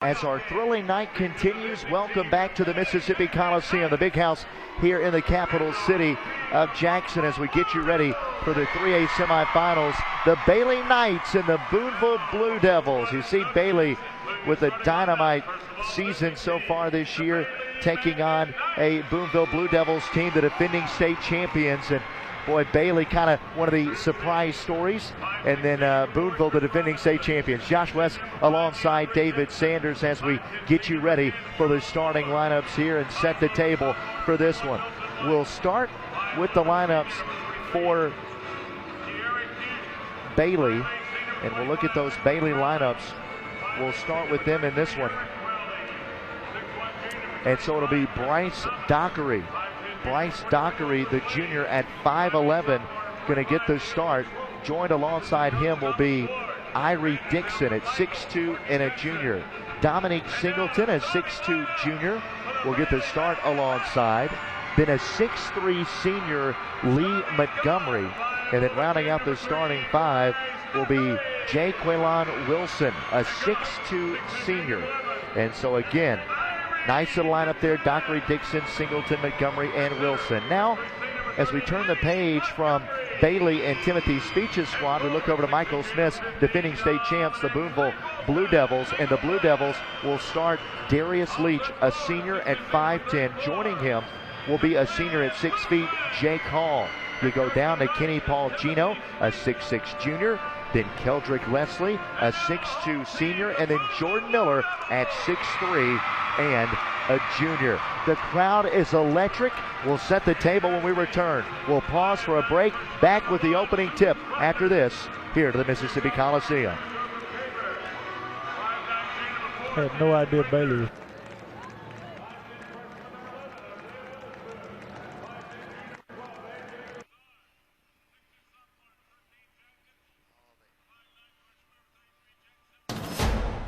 As our thrilling night continues, welcome back to the Mississippi Coliseum, the big house here in the capital city of Jackson, as we get you ready for the 3A semifinals. The Bailey Knights and the Booneville Blue Devils. You see Bailey with a dynamite season so far this year, taking on a Booneville Blue Devils team, the defending state champions. And boy, Bailey kind of one of the surprise stories. And then Booneville, the defending state champions. Josh West alongside David Sanders as we get you ready for the starting lineups here and set the table for this one. We'll start with the lineups for Bailey, and we'll look at those Bailey lineups. We'll start with them in this one. And so it'll be Bryce Dockery. Bryce Dockery, the junior at 5'11", going to get the start. Joined alongside him will be Irie Dixon at 6'2" and a junior. Dominique Singleton, a 6'2" junior, will get the start alongside. Then a 6'3" senior, Lee Montgomery. And then rounding out the starting five will be Jay Quaylon Wilson, a 6'2" senior. And so again, nice little lineup there: Dockery, Dixon, Singleton, Montgomery, and Wilson. Now, as we turn the page from Bailey and Timothy Speech's squad, we look over to Michael Smith's defending state champs, the Booneville Blue Devils. And the Blue Devils will start Darius Leach, a senior at 5'10". Joining him will be a senior at 6 feet, Jake Hall. You go down to Kenny Paul Gino, a 6'6" junior. Then Keldrick Leslie, a 6'2" senior, and then Jordan Miller at 6'3" and a junior. The crowd is electric. We'll set the table when we return. We'll pause for a break. Back with the opening tip after this here to the Mississippi Coliseum. I had no idea Bailey was.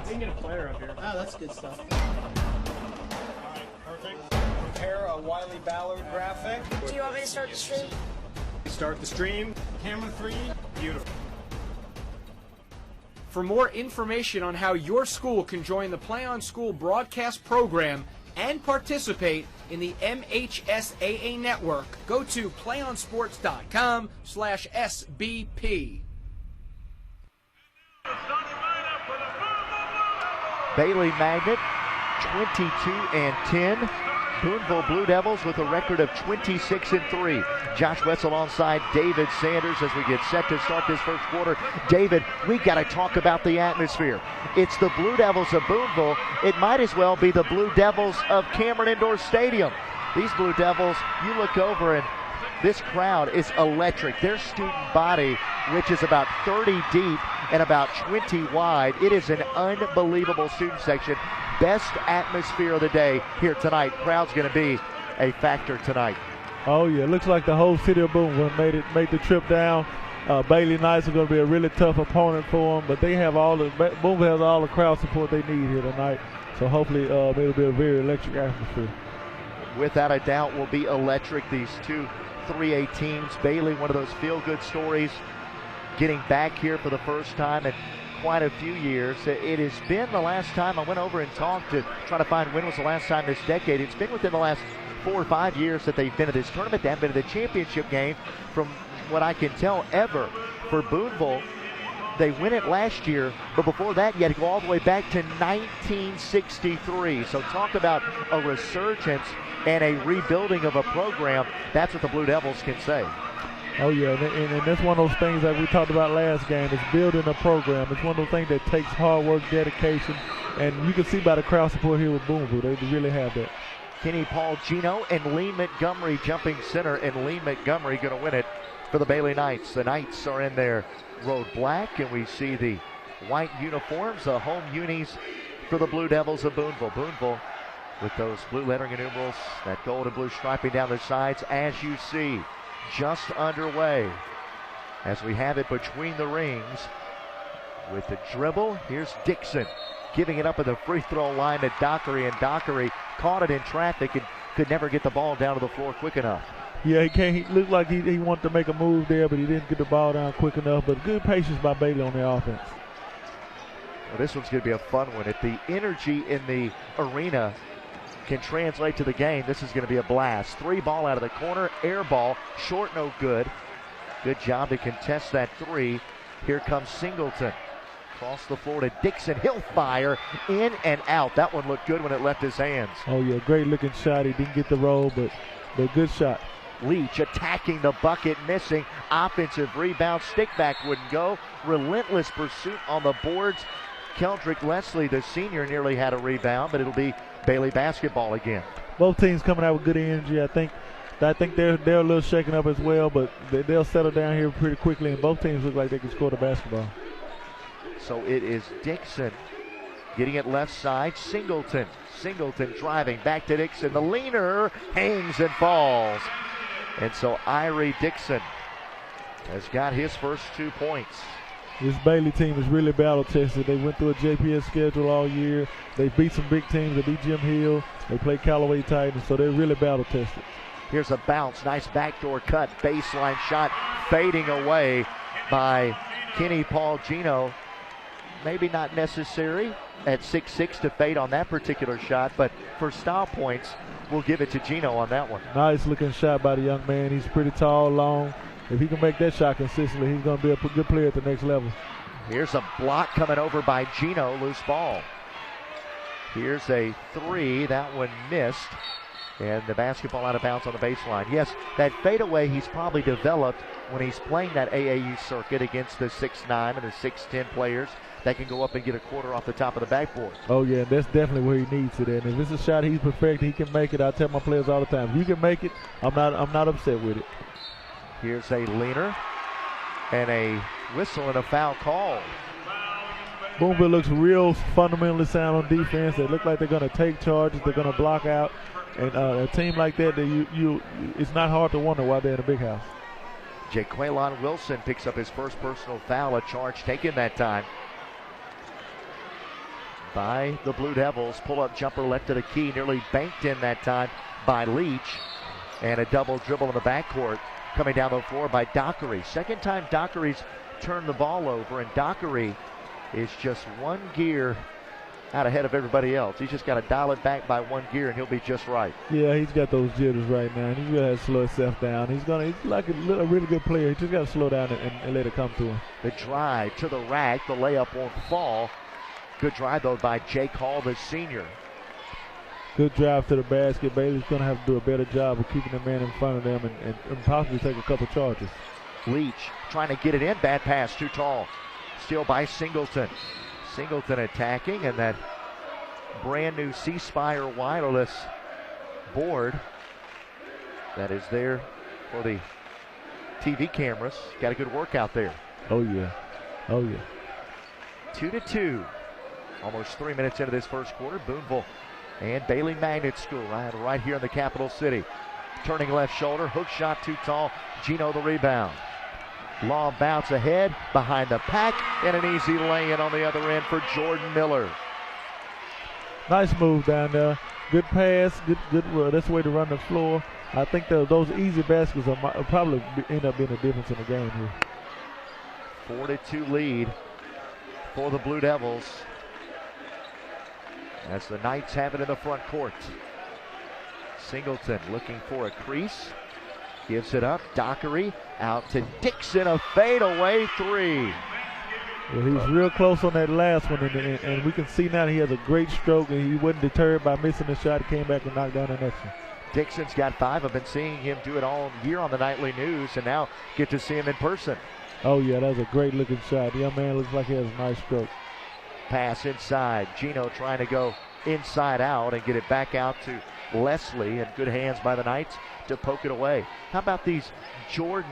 We can get a player up here. Oh, that's good stuff. All right, perfect. Prepare a Wiley Ballard graphic. Do you want me to start the stream? Start the stream. Camera 3. Beautiful. For more information on how your school can join the Play on School broadcast program and participate in the MHSAA network, go to playonsports.com/SBP. Bailey Magnet, 22-10. Booneville Blue Devils with a record of 26-3. Josh West alongside David Sanders as we get set to start this first quarter. David, we got to talk about the atmosphere. It's the Blue Devils of Booneville. It might as well be the Blue Devils of Cameron Indoor Stadium. These Blue Devils, you look over and this crowd is electric. Their student body, which is about 30 deep and about 20 wide. It is an unbelievable student section. Best atmosphere of the day here tonight. Crowd's going to be a factor tonight. Oh yeah, looks like the whole city of Booneville made the trip down. Bailey Knights are going to be a really tough opponent for them, but they have Booneville has all the crowd support they need here tonight. So hopefully it'll be a very electric atmosphere. Without a doubt, will be electric. These two 3A teams. Bailey, one of those feel-good stories, getting back here for the first time in quite a few years. It has been the last time I went over and talked to try to find when was the last time this decade. It's been within the last 4 or 5 years that they've been at this tournament. They haven't been at the championship game from what I can tell ever. For Booneville, they win it last year, but before that you had to go all the way back to 1963. So talk about a resurgence and a rebuilding of a program. That's what the Blue Devils can say. Oh yeah, and that's one of those things that we talked about last game, is building a program. It's one of those things that takes hard work, dedication, and you can see by the crowd support here with Booneville, they really have that. Kenny Paul Gino and Lee Montgomery jumping center, and Lee Montgomery going to win it for the Bailey Knights. The Knights are in their road black, and we see the white uniforms, the home unis for the Blue Devils of Booneville. Booneville with those blue lettering and numerals, that gold and blue striping down the sides, as you see, just underway. As we have it between the rings with the dribble, here's Dixon giving it up at the free throw line to Dockery, and Dockery caught it in traffic and could never get the ball down to the floor quick enough. Yeah, he looked like he wanted to make a move there, but he didn't get the ball down quick enough. But good patience by Bailey on the offense. Well, this one's going to be a fun one. If the energy in the arena can translate to the game, this is going to be a blast. 3 ball out of the corner, air ball, short, no good. Good job to contest that 3. Here comes Singleton. Across the floor to Dixon. He'll fire in and out. That one looked good when it left his hands. Oh, yeah, great looking shot. He didn't get the roll, but good shot. Leach attacking the bucket, missing. Offensive rebound. Stick back wouldn't go. Relentless pursuit on the boards. Keldrick Leslie, the senior, nearly had a rebound, but it'll be Bailey basketball again. Both teams coming out with good energy. I think they're a little shaken up as well, but they'll settle down here pretty quickly, and both teams look like they can score the basketball. So it is Dixon getting it left side. Singleton driving back to Dixon. The leaner hangs and falls. And so Irie Dixon has got his first 2 points. This Bailey team is really battle tested. They went through a JPS schedule all year. They beat some big teams. They beat Jim Hill. They played Callaway Titans, so they're really battle tested. Here's a bounce. Nice backdoor cut. Baseline shot fading away by Kenny Paul Gino. Maybe not necessary at 6'6" to fade on that particular shot, but for style points, we'll give it to Gino on that one. Nice looking shot by the young man. He's pretty tall, long. If he can make that shot consistently, he's going to be a good player at the next level. Here's a block coming over by Gino. Loose ball. Here's a 3. That one missed. And the basketball out of bounds on the baseline. Yes, that fadeaway he's probably developed when he's playing that AAU circuit against the 6'9" and the 6'10" players that can go up and get a quarter off the top of the backboard. Oh, yeah, that's definitely where he needs it. And if it's a shot he's perfect, he can make it. I tell my players all the time, if you can make it, I'm not upset with it. Here's a leaner and a whistle and a foul call. Booneville looks real fundamentally sound on defense. They look like they're going to take charges. They're going to block out. And a team like that, it's not hard to wonder why they're in a big house. Jaquelon Wilson picks up his first personal foul, a charge taken that time by the Blue Devils. Pull-up jumper left to the key, nearly banked in that time by Leach. And a double dribble in the backcourt coming down the floor by Dockery. Second time Dockery's turned the ball over, and Dockery is just 1 gear out ahead of everybody else. He's just got to dial it back by 1 gear, and he'll be just right. Yeah, he's got those jitters right now, and he's going to slow himself down. He's like a really good player. He just got to slow down and let it come to him. The drive to the rack. The layup won't fall. Good drive, though, by Jake Hall, the senior. Good drive to the basket. Bailey's going to have to do a better job of keeping the man in front of them and possibly take a couple charges. Leach trying to get it in. Bad pass, too tall. Steal by Singleton. Singleton attacking, and that brand new C Spire wireless board that is there for the TV cameras. Got a good workout there. Oh, yeah. 2-2. Almost 3 minutes into this first quarter. Booneville and Bailey Magnet School right here in the capital city. Turning left shoulder, hook shot too tall. Gino the rebound. Long bounce ahead, behind the pack, and an easy lay-in on the other end for Jordan Miller. Nice move down there. Good pass, good run. That's the way to run the floor. I think those easy baskets will probably end up being a difference in the game here. 4-2 lead for the Blue Devils, as the Knights have it in the front court. Singleton looking for a crease. Gives it up. Dockery out to Dixon. A fadeaway 3. Well, he was real close on that last one, and we can see now he has a great stroke, and he wasn't deterred by missing the shot. He came back and knocked down the next one. Dixon's got 5. I've been seeing him do it all year on the nightly news, and now get to see him in person. Oh, yeah, that was a great looking shot. The young man looks like he has a nice stroke. Pass inside. Gino trying to go inside out and get it back out to Leslie, and good hands by the Knights to poke it away. How about these Jordan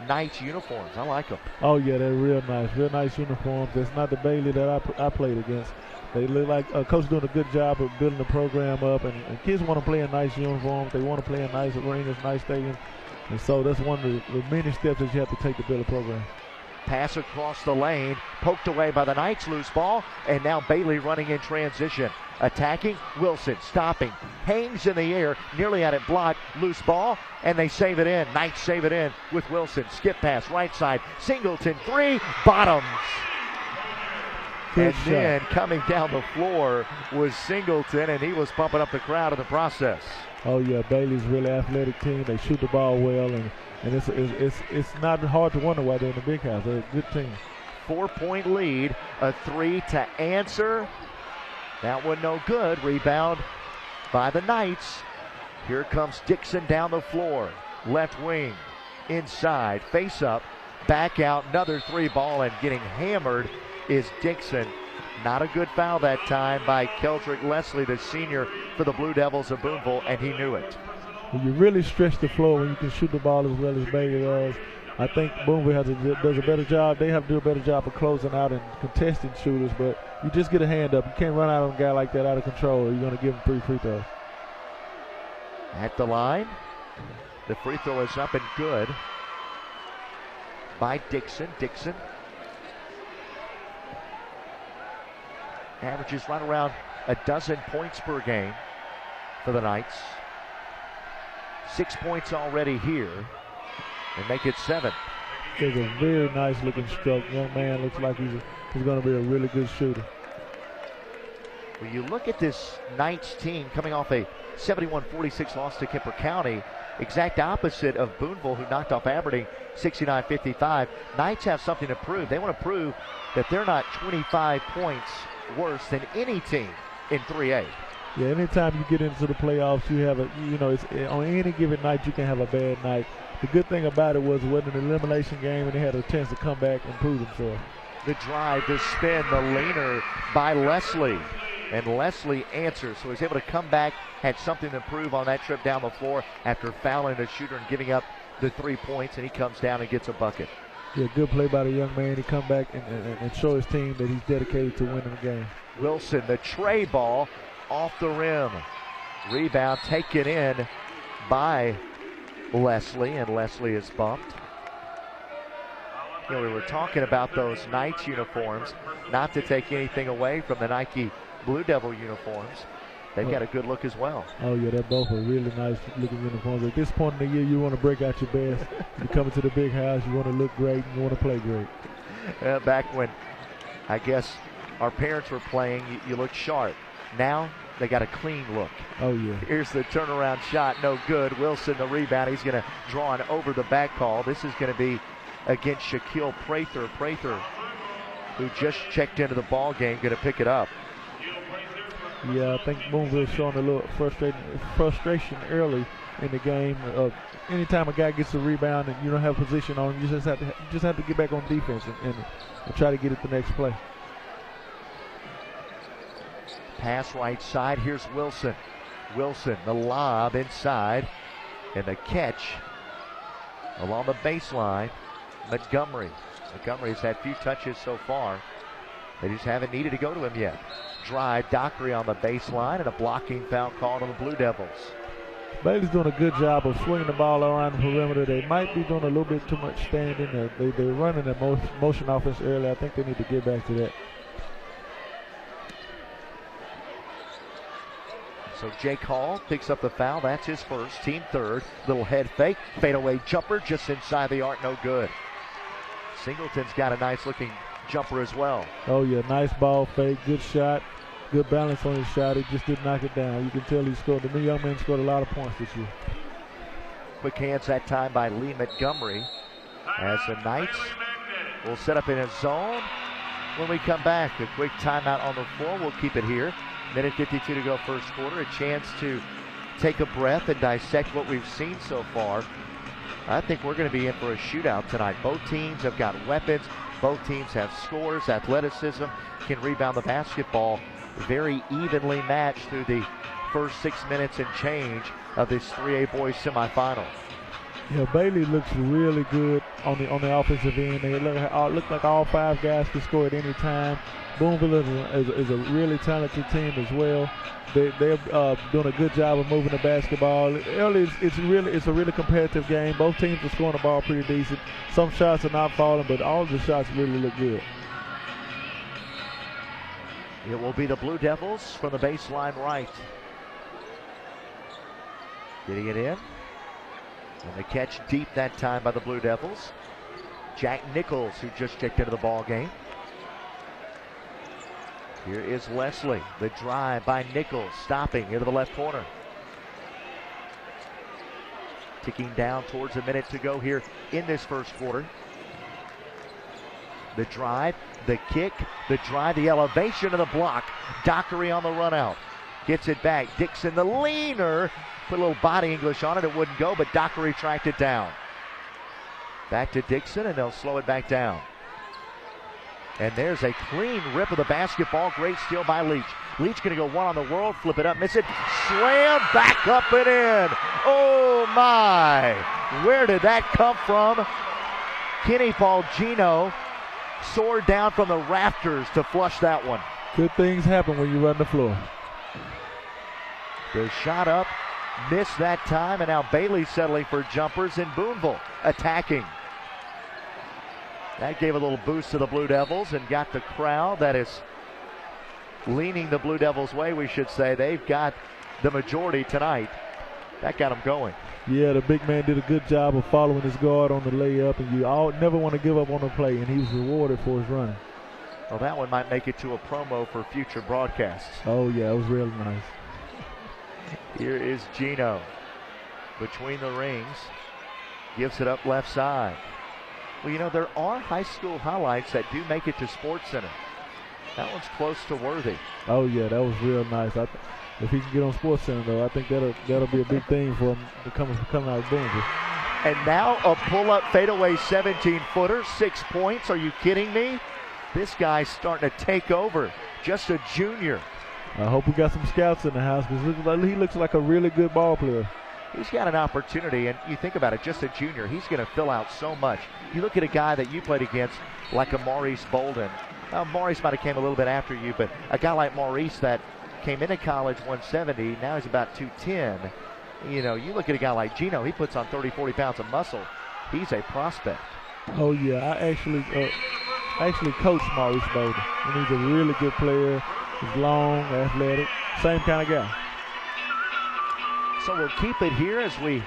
Knights uniforms? I like them. Oh, yeah, they're real nice uniforms. It's not the Bailey that I played against. They look like Coach doing a good job of building the program up, and kids want to play in nice uniforms. They want to play in nice arenas, nice stadiums, and so that's one of the many steps that you have to take to build a program. Pass across the lane, poked away by the Knights, loose ball, and now Bailey running in transition. Attacking, Wilson stopping, hangs in the air, nearly had it blocked, loose ball, and they save it in. Knights save it in with Wilson. Skip pass, right side, Singleton 3, bottoms. Good and shot. then coming down the floor was Singleton, and he was pumping up the crowd in the process. Oh yeah, Bailey's a really athletic team. They shoot the ball well, and it's not hard to wonder why they're in the big house. They're a good team. 4-point lead, a 3 to answer. That one no good. Rebound by the Knights. Here comes Dixon down the floor. Left wing, inside, face up, back out, another 3 ball, and getting hammered is Dixon. Not a good foul that time by Keldrick Leslie, the senior for the Blue Devils of Booneville, and he knew it. When you really stretch the floor, when you can shoot the ball as well as Bailey does, I think Booneville does a better job. They have to do a better job of closing out and contesting shooters, but you just get a hand up. You can't run out on a guy like that out of control, or you're going to give him 3 free throws. At the line, the free throw is up and good by Dixon. Dixon averages right around a dozen points per game for the Knights. 6 points already here, and make it 7. It's a very nice looking stroke. Young man looks like he's going to be a really good shooter. When you look at this Knights team coming off a 71-46 loss to Kemper County, exact opposite of Booneville, who knocked off Aberdeen 69-55. Knights have something to prove. They want to prove that they're not 25 points worse than any team in 3A. Yeah, anytime you get into the playoffs, you have it's on any given night you can have a bad night. The good thing about it wasn't an elimination game, and they had a chance to come back and prove themselves. The drive, the spin, the leaner by Leslie. And Leslie answers, so he's able to come back, had something to prove on that trip down the floor after fouling the shooter and giving up the 3 points, and he comes down and gets a bucket. Yeah, good play by the young man. He come back and show his team that he's dedicated to winning the game. Wilson, the tray ball off the rim. Rebound taken in by Leslie, and Leslie is bumped. We were talking about those Knights uniforms, not to take anything away from the Nike Blue Devil uniforms. They've got a good look as well. Oh yeah, they're both are really nice looking uniforms. At this point in the year, you want to break out your best. You come into the big house, you want to look great, and you want to play great. Back when, I guess, our parents were playing, you looked sharp. Now they got a clean look. Oh yeah. Here's the turnaround shot, no good. Wilson the rebound. He's going to draw an over the back call. This is going to be against Shaquille Prather. Prather, who just checked into the ball game, going to pick it up. Yeah, I think Booneville's showing a little frustration early in the game. Anytime a guy gets a rebound and you don't have position on him, you just have to get back on defense and try to get it the next play. Pass right side. Here's Wilson. Wilson, the lob inside, and the catch along the baseline. Montgomery. Montgomery's had few touches so far. They just haven't needed to go to him yet. Drive, Dockery on the baseline, and a blocking foul called on the Blue Devils. Bailey's doing a good job of swinging the ball around the perimeter. They might be doing a little bit too much standing. They're running the motion offense early. I think they need to get back to that. So Jake Hall picks up the foul. That's his first, team third. Little head fake, fadeaway jumper just inside the arc, no good. Singleton's got a nice looking jumper as well. Oh yeah, nice ball fake, good shot, good balance on his shot. He just didn't knock it down. You can tell he scored. The young man scored a lot of points this year. Quick hands that time by Lee Montgomery as the Knights will set up in a zone. When we come back, a quick timeout on the floor. We'll keep it here. Minute 52 to go first quarter. A chance to take a breath and dissect what we've seen so far. I think we're going to be in for a shootout tonight. Both teams have got weapons. Both teams have scores, athleticism, can rebound the basketball. Very evenly matched through the first 6 minutes and change of this 3A boys semifinal. Yeah, Bailey looks really good on the offensive end. They look like all 5 guys can score at any time. Booneville is a really talented team as well. They're doing a good job of moving the basketball. Early, it's a really competitive game. Both teams are scoring the ball pretty decent. Some shots are not falling, but all of the shots really look good. It will be the Blue Devils from the baseline right. Getting it in. And the catch deep that time by the Blue Devils. Jack Nichols, who just checked into the ball game. Here is Leslie. The drive by Nichols, stopping into the left corner. Ticking down towards a minute to go here in this first quarter. The drive, the kick, the drive, the elevation of the block. Dockery on the run out. Gets it back. Dixon, the leaner. Put a little body English on it. It wouldn't go, but Dockery tracked it down. Back to Dixon, and they'll slow it back down. And there's a clean rip of the basketball. Great steal by Leach. Leach going to go one on the world. Flip it up, miss it. Slam, back up and in. Oh, my. Where did that come from? Kenny Paulino soared down from the rafters to flush that one. Good things happen when you run the floor. The shot up, missed that time, and now Bailey settling for jumpers in Booneville, attacking. That gave a little boost to the Blue Devils and got the crowd that is leaning the Blue Devils' way, we should say. They've got the majority tonight. That got them going. Yeah, the big man did a good job of following his guard on the layup, and you never want to give up on the play, and he was rewarded for his running. Well, that one might make it to a promo for future broadcasts. Oh, yeah, it was real nice. Here is Gino between the rings. Gives it up left side. Well, you know, there are high school highlights that do make it to Sports Center. That one's close to worthy. Oh, yeah, that was real nice. If he can get on Sports Center, though, I think that'll be a big thing for him to come out of Booneville. And now a pull-up fadeaway 17-footer, 6 points. Are you kidding me? This guy's starting to take over. Just a junior. I hope we got some scouts in the house because he looks like a really good ball player. He's got an opportunity, and you think about it, just a junior, he's going to fill out so much. You look at a guy that you played against like a Maurice Bolden. Maurice might have came a little bit after you, but a guy like Maurice that came into college 170, now he's about 210. You know, you look at a guy like Gino, he puts on 30, 40 pounds of muscle. He's a prospect. Oh, yeah, I actually coached Maurice Bolden, and he's a really good player. He's long, athletic, same kind of guy. So we'll keep it here as we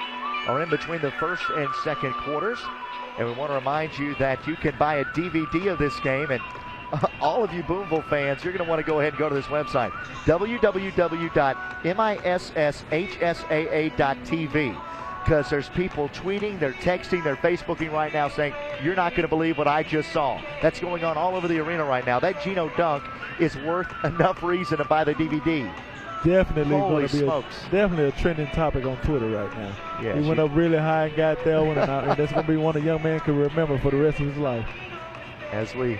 are in between the first and second quarters. And we want to remind you that you can buy a DVD of this game. And all of you Booneville fans, you're going to want to go ahead and go to this website, www.mishsaa.tv. Because there's people tweeting, they're texting, they're Facebooking right now saying, you're not going to believe what I just saw. That's going on all over the arena right now. That Gino dunk is worth enough reason to buy the DVD. Definitely Holy going to be definitely a trending topic on Twitter right now. Yeah, he went up really high and got that one, and that's going to be one a young man can remember for the rest of his life. As we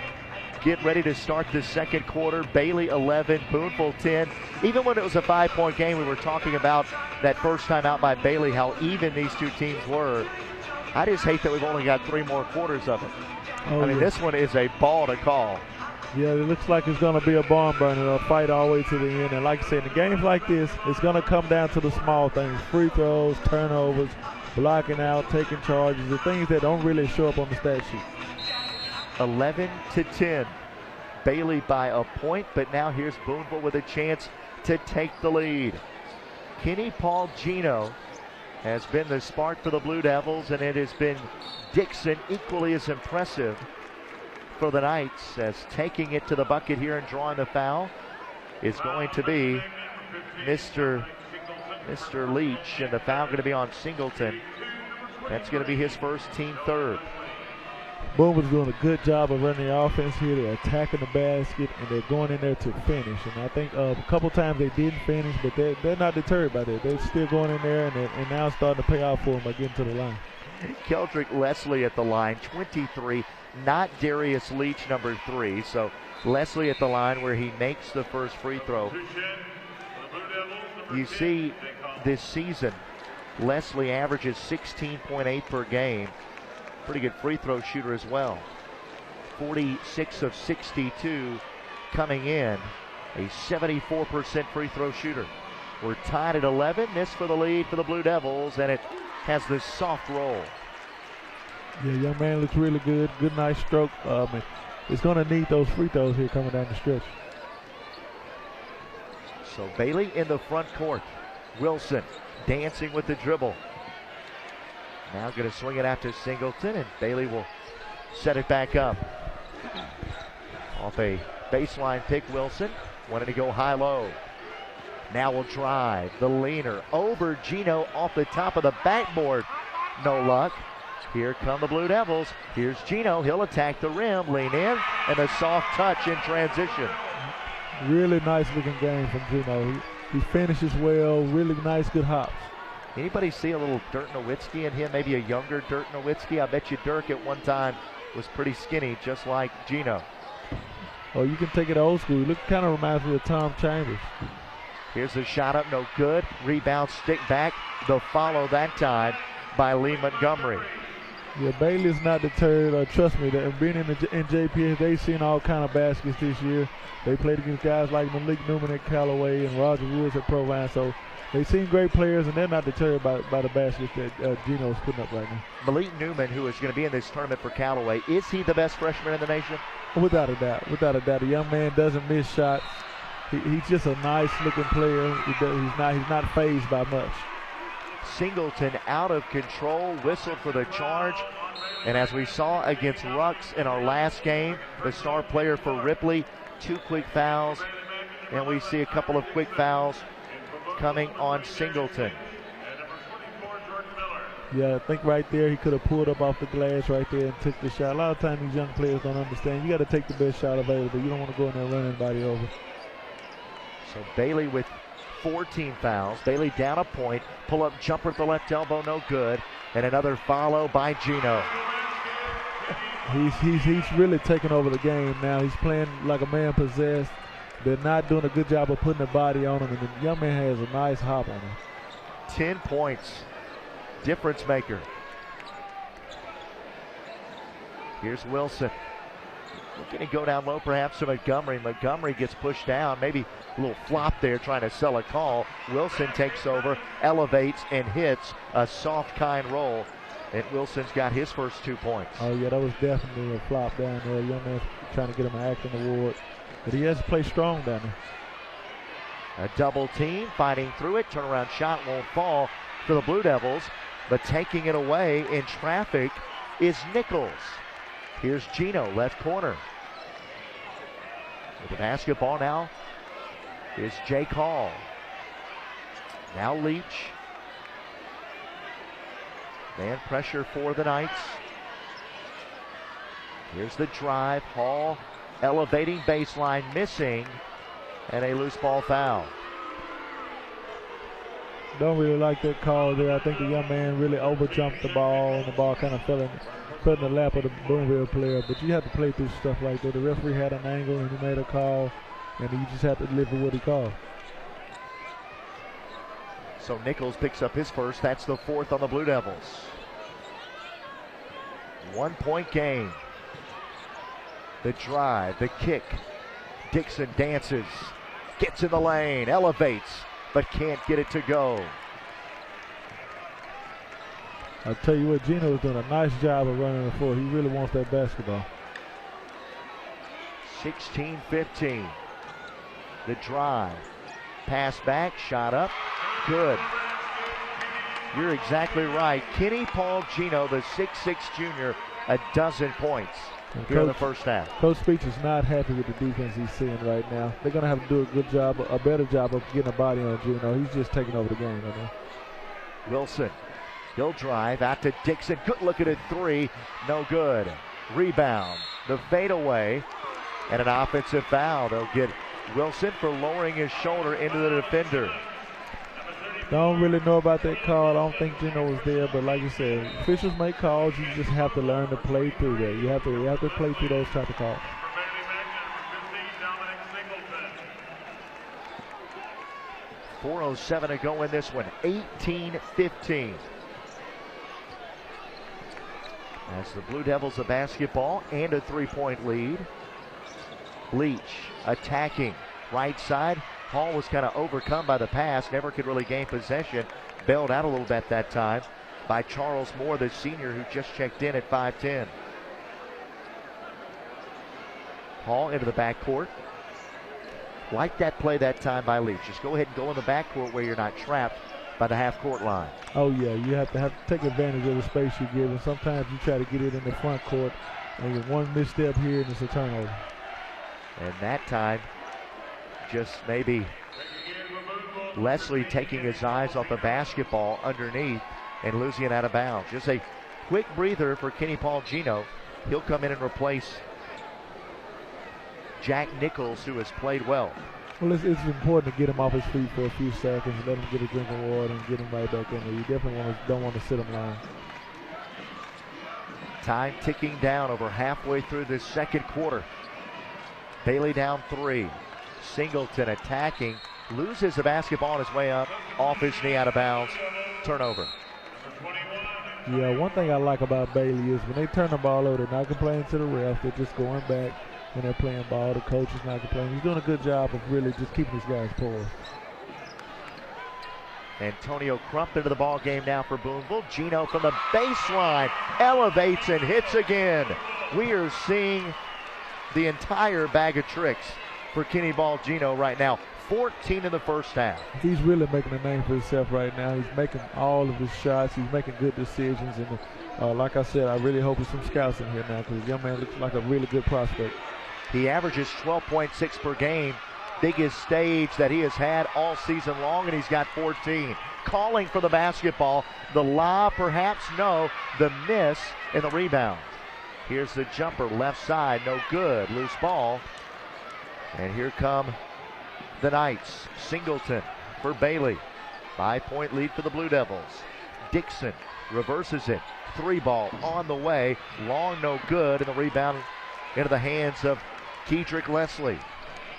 get ready to start the second quarter, Bailey 11, Booneville 10. Even when it was a 5-point game, we were talking about that first time out by Bailey, how even these two teams were. I just hate that we've only got 3 more quarters of it. Oh, I mean, this one is a ball to call. Yeah, it looks like it's going to be a barn burner, a fight all the way to the end. And like I said, in games like this, it's going to come down to the small things, free throws, turnovers, blocking out, taking charges, the things that don't really show up on the stat sheet. 11-10. Bailey by a point, but now here's Booneville with a chance to take the lead. Kenny Paulino has been the spark for the Blue Devils, and it has been Dixon equally as impressive for the Knights, as taking it to the bucket here and drawing the foul is going to be Mr. Leach, and the foul going to be on Singleton. That's going to be his first, team third. Booneville's doing a good job of running the offense here. They're attacking the basket, and they're going in there to finish. And I think a couple times they didn't finish, but they're not deterred by that. They're still going in there, and now it's starting to pay off for them by getting to the line. Keldrick Leslie at the line, 23, not Darius Leach, number 3. So Leslie at the line where he makes the first free throw. You see this season, Leslie averages 16.8 per game. Pretty good free throw shooter as well. 46 of 62 coming in. A 74% free throw shooter. We're tied at 11. This for the lead for the Blue Devils, and it has this soft roll. Yeah, young man looks really good. Good, nice stroke. It's going to need those free throws here coming down the stretch. So Bailey in the front court. Wilson dancing with the dribble. Now going to swing it out to Singleton, and Bailey will set it back up. Off a baseline pick, Wilson wanting to go high-low. Now will drive, the leaner, over Gino off the top of the backboard. No luck. Here come the Blue Devils. Here's Gino, he'll attack the rim, lean in, and a soft touch in transition. Really nice looking game from Gino. He finishes well, really nice, good hops. Anybody see a little Dirk Nowitzki in him? Maybe a younger Dirk Nowitzki? I bet you Dirk at one time was pretty skinny, just like Gino. Oh, you can take it old school. Look, kind of reminds me of Tom Chambers. Here's the shot up, no good. Rebound, stick back. The follow that time by Lee Montgomery. Yeah, Bailey's not deterred. Trust me, that being in JPS, they've seen all kind of baskets this year. They played against guys like Malik Newman at Callaway and Roger Woods at Provine. So they've seen great players, and they're not deterred by the baskets that Gino's putting up right now. Malik Newman, who is going to be in this tournament for Callaway, is he the best freshman in the nation? Without a doubt. Without a doubt. The young man doesn't miss shots. He's just a nice-looking player. He's not fazed by much. Singleton out of control, whistled for the charge. And as we saw against Rux in our last game, the star player for Ripley, 2 quick fouls. And we see a couple of quick fouls coming on Singleton. Yeah, I think right there he could have pulled up off the glass right there and took the shot. A lot of times these young players don't understand. You got to take the best shot available. You don't want to go in there and run anybody over. So Bailey with 14 fouls. Bailey down a point. Pull up jumper at the left elbow, no good. And another follow by Gino. He's really taking over the game now. He's playing like a man possessed. They're not doing a good job of putting the body on him, and the young man has a nice hop on him. 10 points. Difference maker. Here's Wilson. Looking to go down low perhaps to Montgomery. Montgomery gets pushed down. Maybe a little flop there trying to sell a call. Wilson takes over, elevates, and hits a soft kind roll. And Wilson's got his first 2 points. Oh, yeah, that was definitely a flop down there. Young man trying to get him an acting award. But he has to play strong down there. A double team fighting through it. Turnaround shot won't fall for the Blue Devils. But taking it away in traffic is Nichols. Here's Gino, left corner. With the basketball now is Jake Hall. Now Leach. Man pressure for the Knights. Here's the drive. Hall elevating baseline, missing, and a loose ball foul. Don't really like that call there. I think the young man really overjumped the ball, and the ball kind of fell in the lap of the Booneville player. But you have to play through stuff like that. The referee had an angle, and he made a call, and you just have to live with what he called. So Nichols picks up his first. That's the 4th on the Blue Devils. 1 point game. The drive, the kick. Dixon dances, gets in the lane, elevates, but can't get it to go. I'll tell you what, Gino is doing a nice job of running the floor. He really wants that basketball. 16-15. The drive. Pass back, shot up, good. You're exactly right. Kenny Paul Gino, the 6'6 junior, a dozen points here in the first half. Coach Speech is not happy with the defense he's seeing right now. They're going to have to do a good job, a better job of getting a body on Gino. He's just taking over the game right now. Wilson, he'll drive out to Dixon. Good look at a 3, no good. Rebound, the fadeaway, and an offensive foul. They'll get Wilson for lowering his shoulder into the defender. Don't really know about that call. I don't think Gino was there, but like you said, officials make calls. You just have to learn to play through that. You have to play through those type of calls. .407 to go in this one. 18-15. As the Blue Devils a basketball and a 3-point lead. Leach attacking right side. Hall was kind of overcome by the pass, never could really gain possession. Bailed out a little bit that time by Charles Moore, the senior who just checked in at 5'10". Hall into the backcourt. Like that play that time by Leach. Just go ahead and go in the backcourt where you're not trapped by the half-court line. Oh, yeah, you have to take advantage of the space you give, and sometimes you try to get it in the front court, and one misstep here and it's a turnover. And that time, Just maybe Leslie taking his eyes off the basketball underneath and losing it out of bounds. Just a quick breather for Kenny Paul Gino. He'll come in and replace Jack Nichols, who has played well. Well, it's important to get him off his feet for a few seconds, let him get a drink of water, and get him right back in there. You definitely don't want to sit him long. Time ticking down over halfway through this second quarter. Bailey down 3. Singleton attacking, loses the basketball on his way up, off his knee, out of bounds. Turnover. Yeah, one thing I like about Bailey is when they turn the ball over, they're not complaining to the ref. They're just going back when they're playing ball. The coach is not complaining. He's doing a good job of really just keeping these guys poised. Antonio Crump into the ball game now for Booneville. Gino from the baseline elevates and hits again. We are seeing the entire bag of tricks for Kenny Ball Gino right now. 14 in the first half. He's really making a name for himself right now. He's making all of his shots. He's making good decisions. And like I said, I really hope there's some scouts in here now because the young man looks like a really good prospect. He averages 12.6 per game. Biggest stage that he has had all season long, and he's got 14. Calling for the basketball. The lob, perhaps, no. The miss and the rebound. Here's the jumper, left side, no good. Loose ball. And here come the Knights. Singleton for Bailey. 5-point lead for the Blue Devils. Dixon reverses it. 3 ball on the way. Long, no good. And the rebound into the hands of Kedrick Leslie.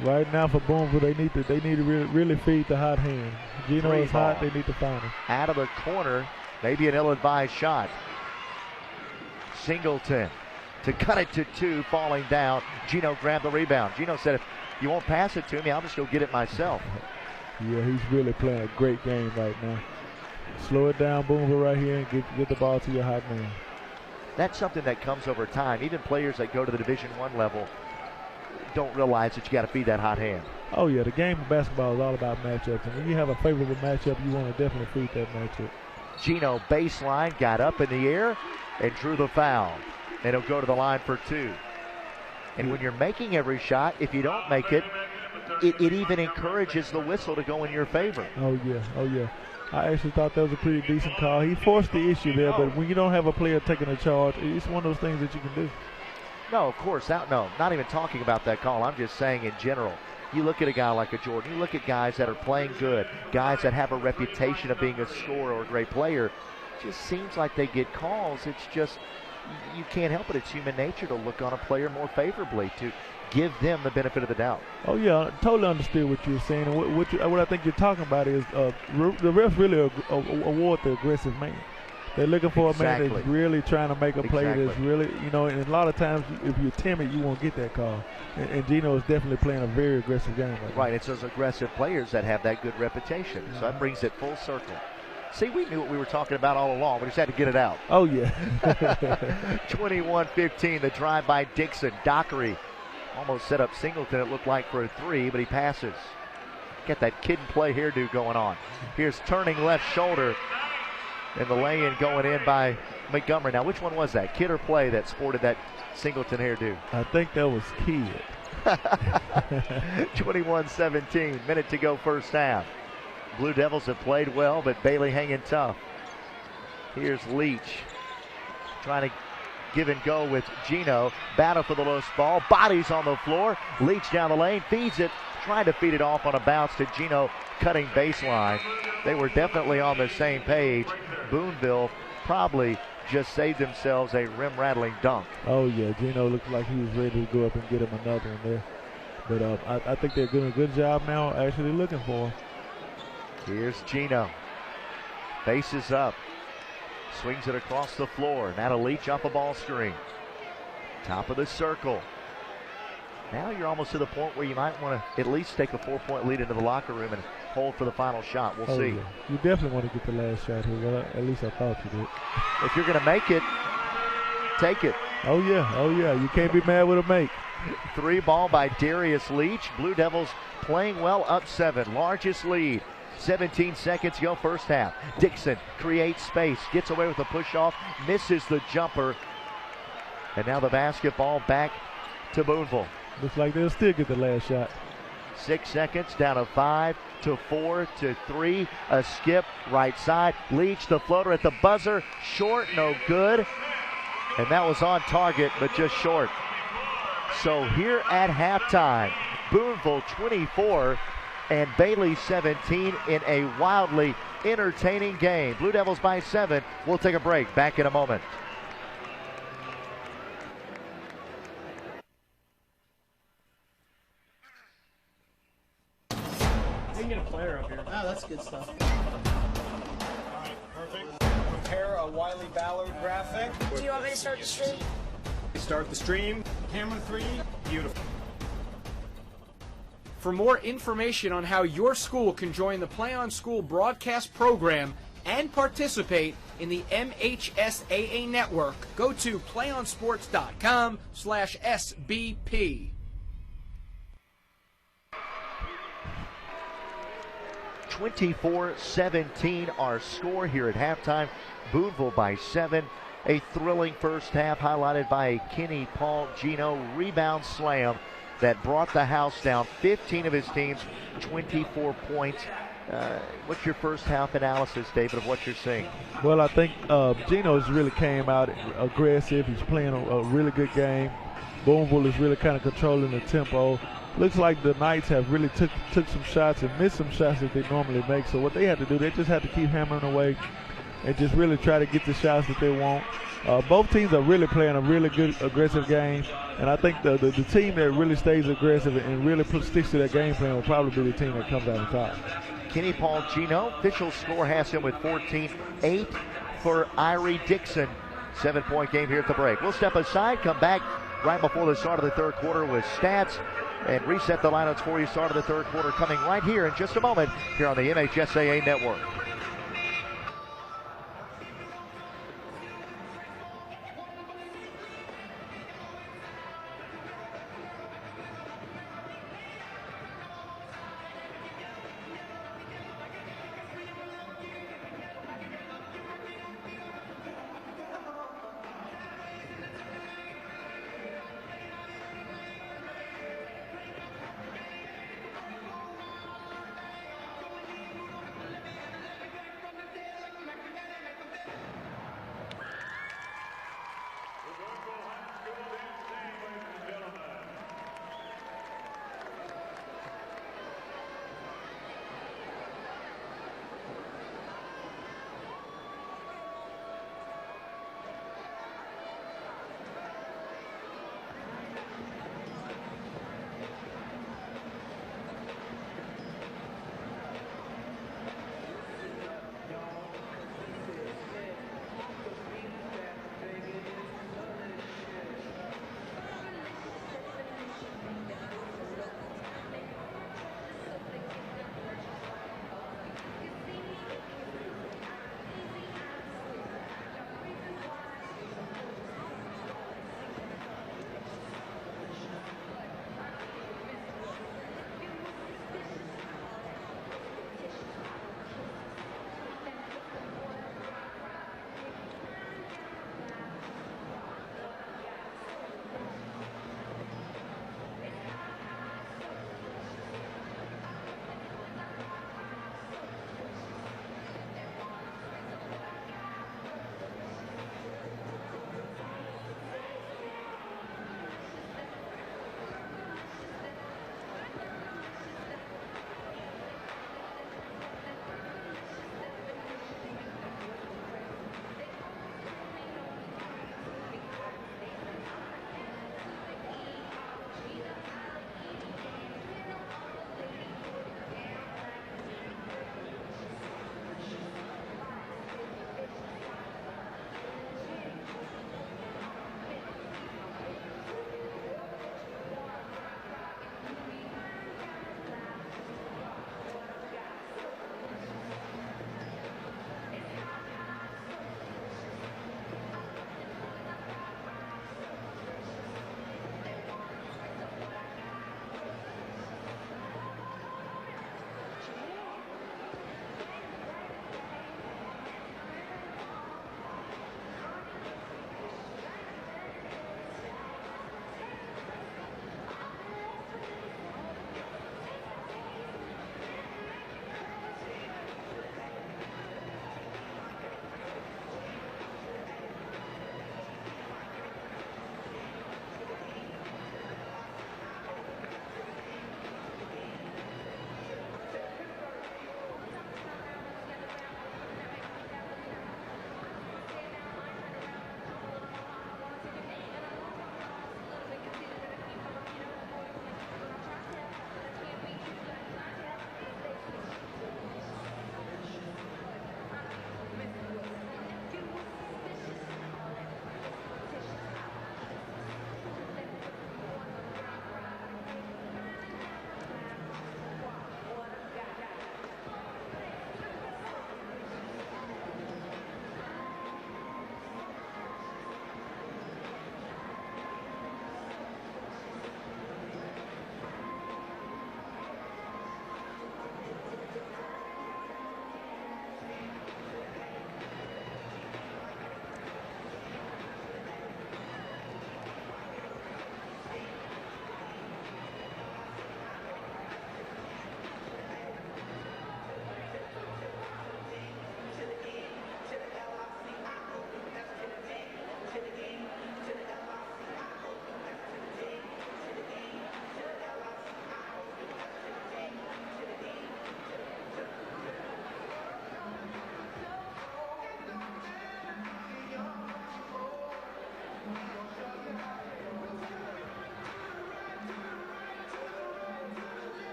Right now for Booneville, they need to really feed the hot hand. Gino is hot. They need to find him. Out of the corner, maybe an ill-advised shot. Singleton to cut it to 2, falling down. Gino grabbed the rebound. Gino said, if you won't pass it to me, I'll just go get it myself. Yeah, he's really playing a great game right now. Slow it down, Booneville, right here, and get the ball to your hot man. That's something that comes over time. Even players that go to the Division I level don't realize that you got to feed that hot hand. Oh, yeah, the game of basketball is all about matchups. And when you have a favorable matchup, you want to definitely feed that matchup. Gino baseline, got up in the air and drew the foul. And he'll go to the line for 2. And when you're making every shot, if you don't make it, it even encourages the whistle to go in your favor. Oh, yeah. I actually thought that was a pretty decent call. He forced the issue there, but when you don't have a player taking a charge, it's one of those things that you can do. No, of course, no, not even talking about that call. I'm just saying in general. You look at a guy like a Jordan, you look at guys that are playing good, guys that have a reputation of being a scorer or a great player. It just seems like they get calls. It's just, you can't help it. It's human nature to look on a player more favorably, to give them the benefit of the doubt. Oh, yeah, I totally understood what you were saying. And what I think you're talking about is the refs really award the aggressive man. They're looking for a man that's really trying to make a play that's really, and a lot of times if you're timid, you won't get that call. And Gino is definitely playing a very aggressive game right now. Right, it's those aggressive players that have that good reputation. So that brings it full circle. See, we knew what we were talking about all along. We just had to get it out. Oh, yeah. 21-15, the drive by Dixon. Dockery almost set up Singleton, it looked like, for a 3, but he passes. Get that kid and play hairdo going on. Here's turning left shoulder. And the lay-in going in by Montgomery. Now, which one was that, kid or play, that sported that Singleton hairdo? I think that was kid. 21-17, minute to go first half. Blue Devils have played well, but Bailey hanging tough. Here's Leach trying to give and go with Gino. Battle for the loose ball. Bodies on the floor. Leach down the lane. Feeds it. Trying to feed it off on a bounce to Gino, cutting baseline. They were definitely on the same page. Booneville probably just saved themselves a rim-rattling dunk. Oh, yeah. Gino looks like he was ready to go up and get him another one there. But I think they're doing a good job now actually looking for him. Here's Gino. Faces up. Swings it across the floor. Now to Leach off a ball screen. Top of the circle. Now you're almost to the point where you might want to at least take a 4-point lead into the locker room and hold for the final shot. We'll see. Yeah. You definitely want to get the last shot here. Well, at least I thought you did. If you're going to make it, take it. Oh, yeah. You can't be mad with a make. 3 ball by Darius Leach. Blue Devils playing well, up 7. Largest lead. 17 seconds to go first half. Dixon creates space. Gets away with a push-off. Misses the jumper. And now the basketball back to Booneville. Looks like they'll still get the last shot. 6 seconds, down to 5, to 4, to 3. A skip, right side. Leach, the floater at the buzzer. Short, no good. And that was on target, but just short. So here at halftime, Booneville 24 and Bailey 17 in a wildly entertaining game. Blue Devils by 7. We'll take a break. Back in a moment. You can get a player up here. Oh, that's good stuff. All right, perfect. Prepare a Wiley Ballard graphic. Do you want me to start the stream? Start the stream. Camera 3. Beautiful. For more information on how your school can join the Play on School broadcast program and participate in the MHSAA network, go to playonsports.com/SBP. 24-17 our score here at halftime. Booneville by 7. A thrilling first half highlighted by a Kenny Paul Gino rebound slam that brought the house down. 15 of his teams, 24 points. What's your first half analysis, David, of what you're seeing? Well, I think Gino's really came out aggressive. He's playing a really good game. Booneville is really kind of controlling the tempo. Looks like the Knights have really took some shots and missed some shots that they normally make. So what they had to do, they just had to keep hammering away and just really try to get the shots that they want. Both teams are really playing a really good aggressive game, and I think the team that really stays aggressive and really sticks to that game plan will probably be the team that comes out on top. Kenny Paul Gino, official score has him with 14. 8 for Irie Dixon. 7-point game here at the break. We'll step aside, come back right before the start of the third quarter with stats and reset the lineups for you. Start of the third quarter coming right here in just a moment here on the MHSAA Network.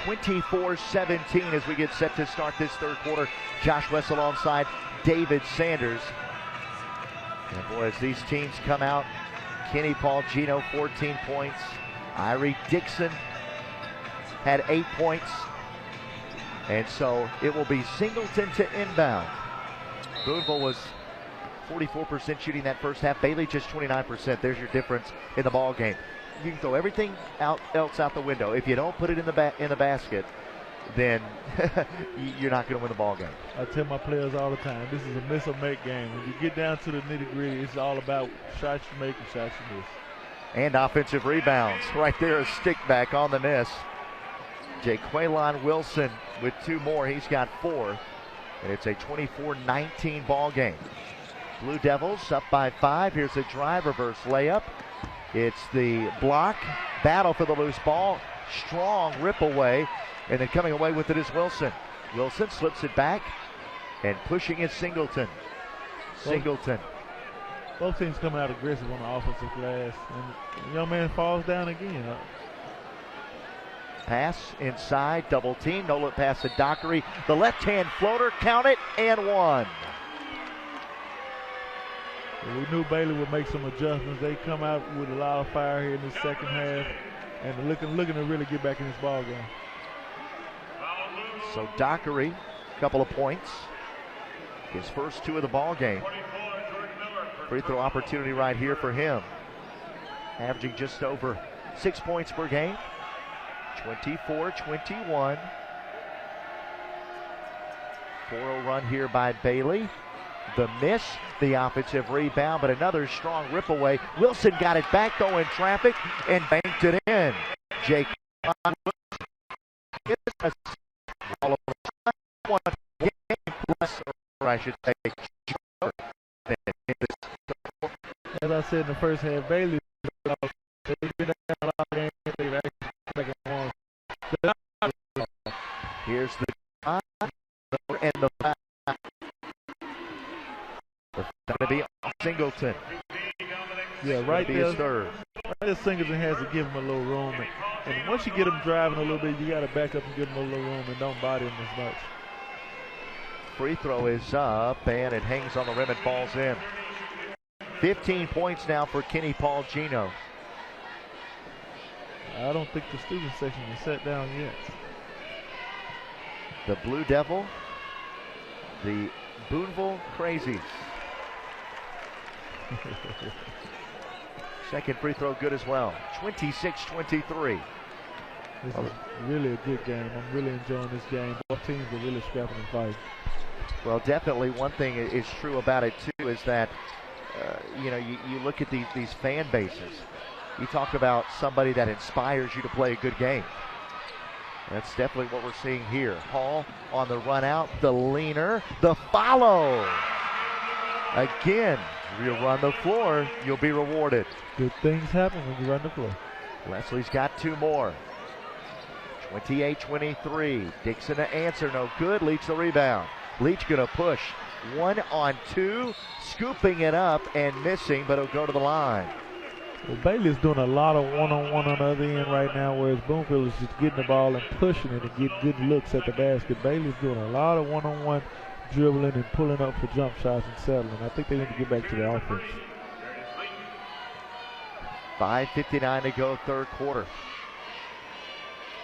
24-17 as we get set to start this third quarter. Josh West alongside David Sanders. And boy, as these teams come out, Kenny Paulino, 14 points. Irie Dixon had 8 points. And so it will be Singleton to inbound. Booneville was 44% shooting that first half. Bailey just 29%. There's your difference in the ball game. You can throw everything else out the window. If you don't put it in the basket, then you're not going to win the ball game. I tell my players all the time, this is a miss or make game. When you get down to the nitty gritty, it's all about shots you make and shots you miss. And offensive rebounds. Right there, a stick back on the miss. Jaquelon Wilson with 2 more. He's got 4. And it's a 24-19 ball game. Blue Devils up by 5. Here's a drive, reverse layup. It's the block. Battle for the loose ball. Strong rip away. And then coming away with it is Wilson. Wilson slips it back. And pushing is Singleton. Singleton. Both teams coming out aggressive on the offensive glass. And the young man falls down again. Pass inside, double team, no look pass to Dockery. The left-hand floater, count it, and 1. We knew Bailey would make some adjustments. They come out with a lot of fire here in the second half and looking to really get back in this ball game. So Dockery, a couple of points. His first 2 of the ball game. Free throw opportunity right here for him. Averaging just over 6 points per game. 24-21. 4-0 run here by Bailey. The miss, the offensive rebound, but another strong rip away. Wilson got it back though in traffic and banked it in. Jake all of one game plus, or I should say. As I said in the first half, Bailey here's the and the going to be Singleton. Yeah, right there. Third. Right there, Singleton has to give him a little room. And once you get him driving a little bit, you got to back up and give him a little room and don't body him as much. Free throw is up, and it hangs on the rim and falls in. 15 points now for Kenny Paulino. I don't think the student section is set down yet. The Blue Devil, the Booneville Crazies. Second free throw good as well. 26-23. This is really a good game. I'm really enjoying this game. Both teams are really scrapping and fighting. Well, definitely one thing is true about it too is that you look at these fan bases. You talk about somebody that inspires you to play a good game. That's definitely what we're seeing here. Hall on the run out, the leaner, the follow. Again, you run the floor, you'll be rewarded. Good things happen when you run the floor. Leslie's got 2 more. 28-23. Dixon to answer, no good. Leach the rebound. Leach gonna push. 1-on-2, scooping it up and missing, but it'll go to the line. Well, Bailey's doing a lot of one-on-one on the other end right now, whereas Booneville is just getting the ball and pushing it and getting good looks at the basket. Bailey's doing a lot of one-on-one dribbling and pulling up for jump shots and settling. I think they need to get back to the offense. 5:59 to go, third quarter.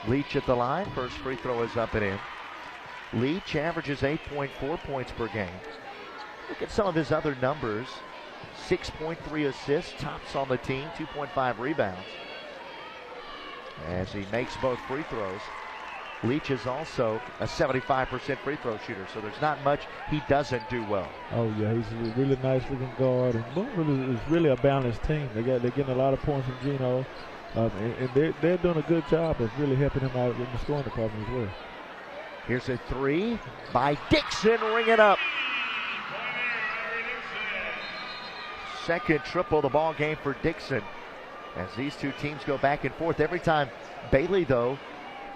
Leach at the line. First free throw is up and in. Leach averages 8.4 points per game. Look at some of his other numbers. 6.3 assists, tops on the team, 2.5 rebounds. As he makes both free throws. Leach is also a 75% free throw shooter, so there's not much he doesn't do well. Oh yeah, he's a really nice looking guard, and Booneville is really a balanced team. They're getting a lot of points from Gino, and they're doing a good job of really helping him out in the scoring department as well. Here's a 3 by Dixon, ring it up. Second triple of the ball game for Dixon as these two teams go back and forth. Every time Bailey, though,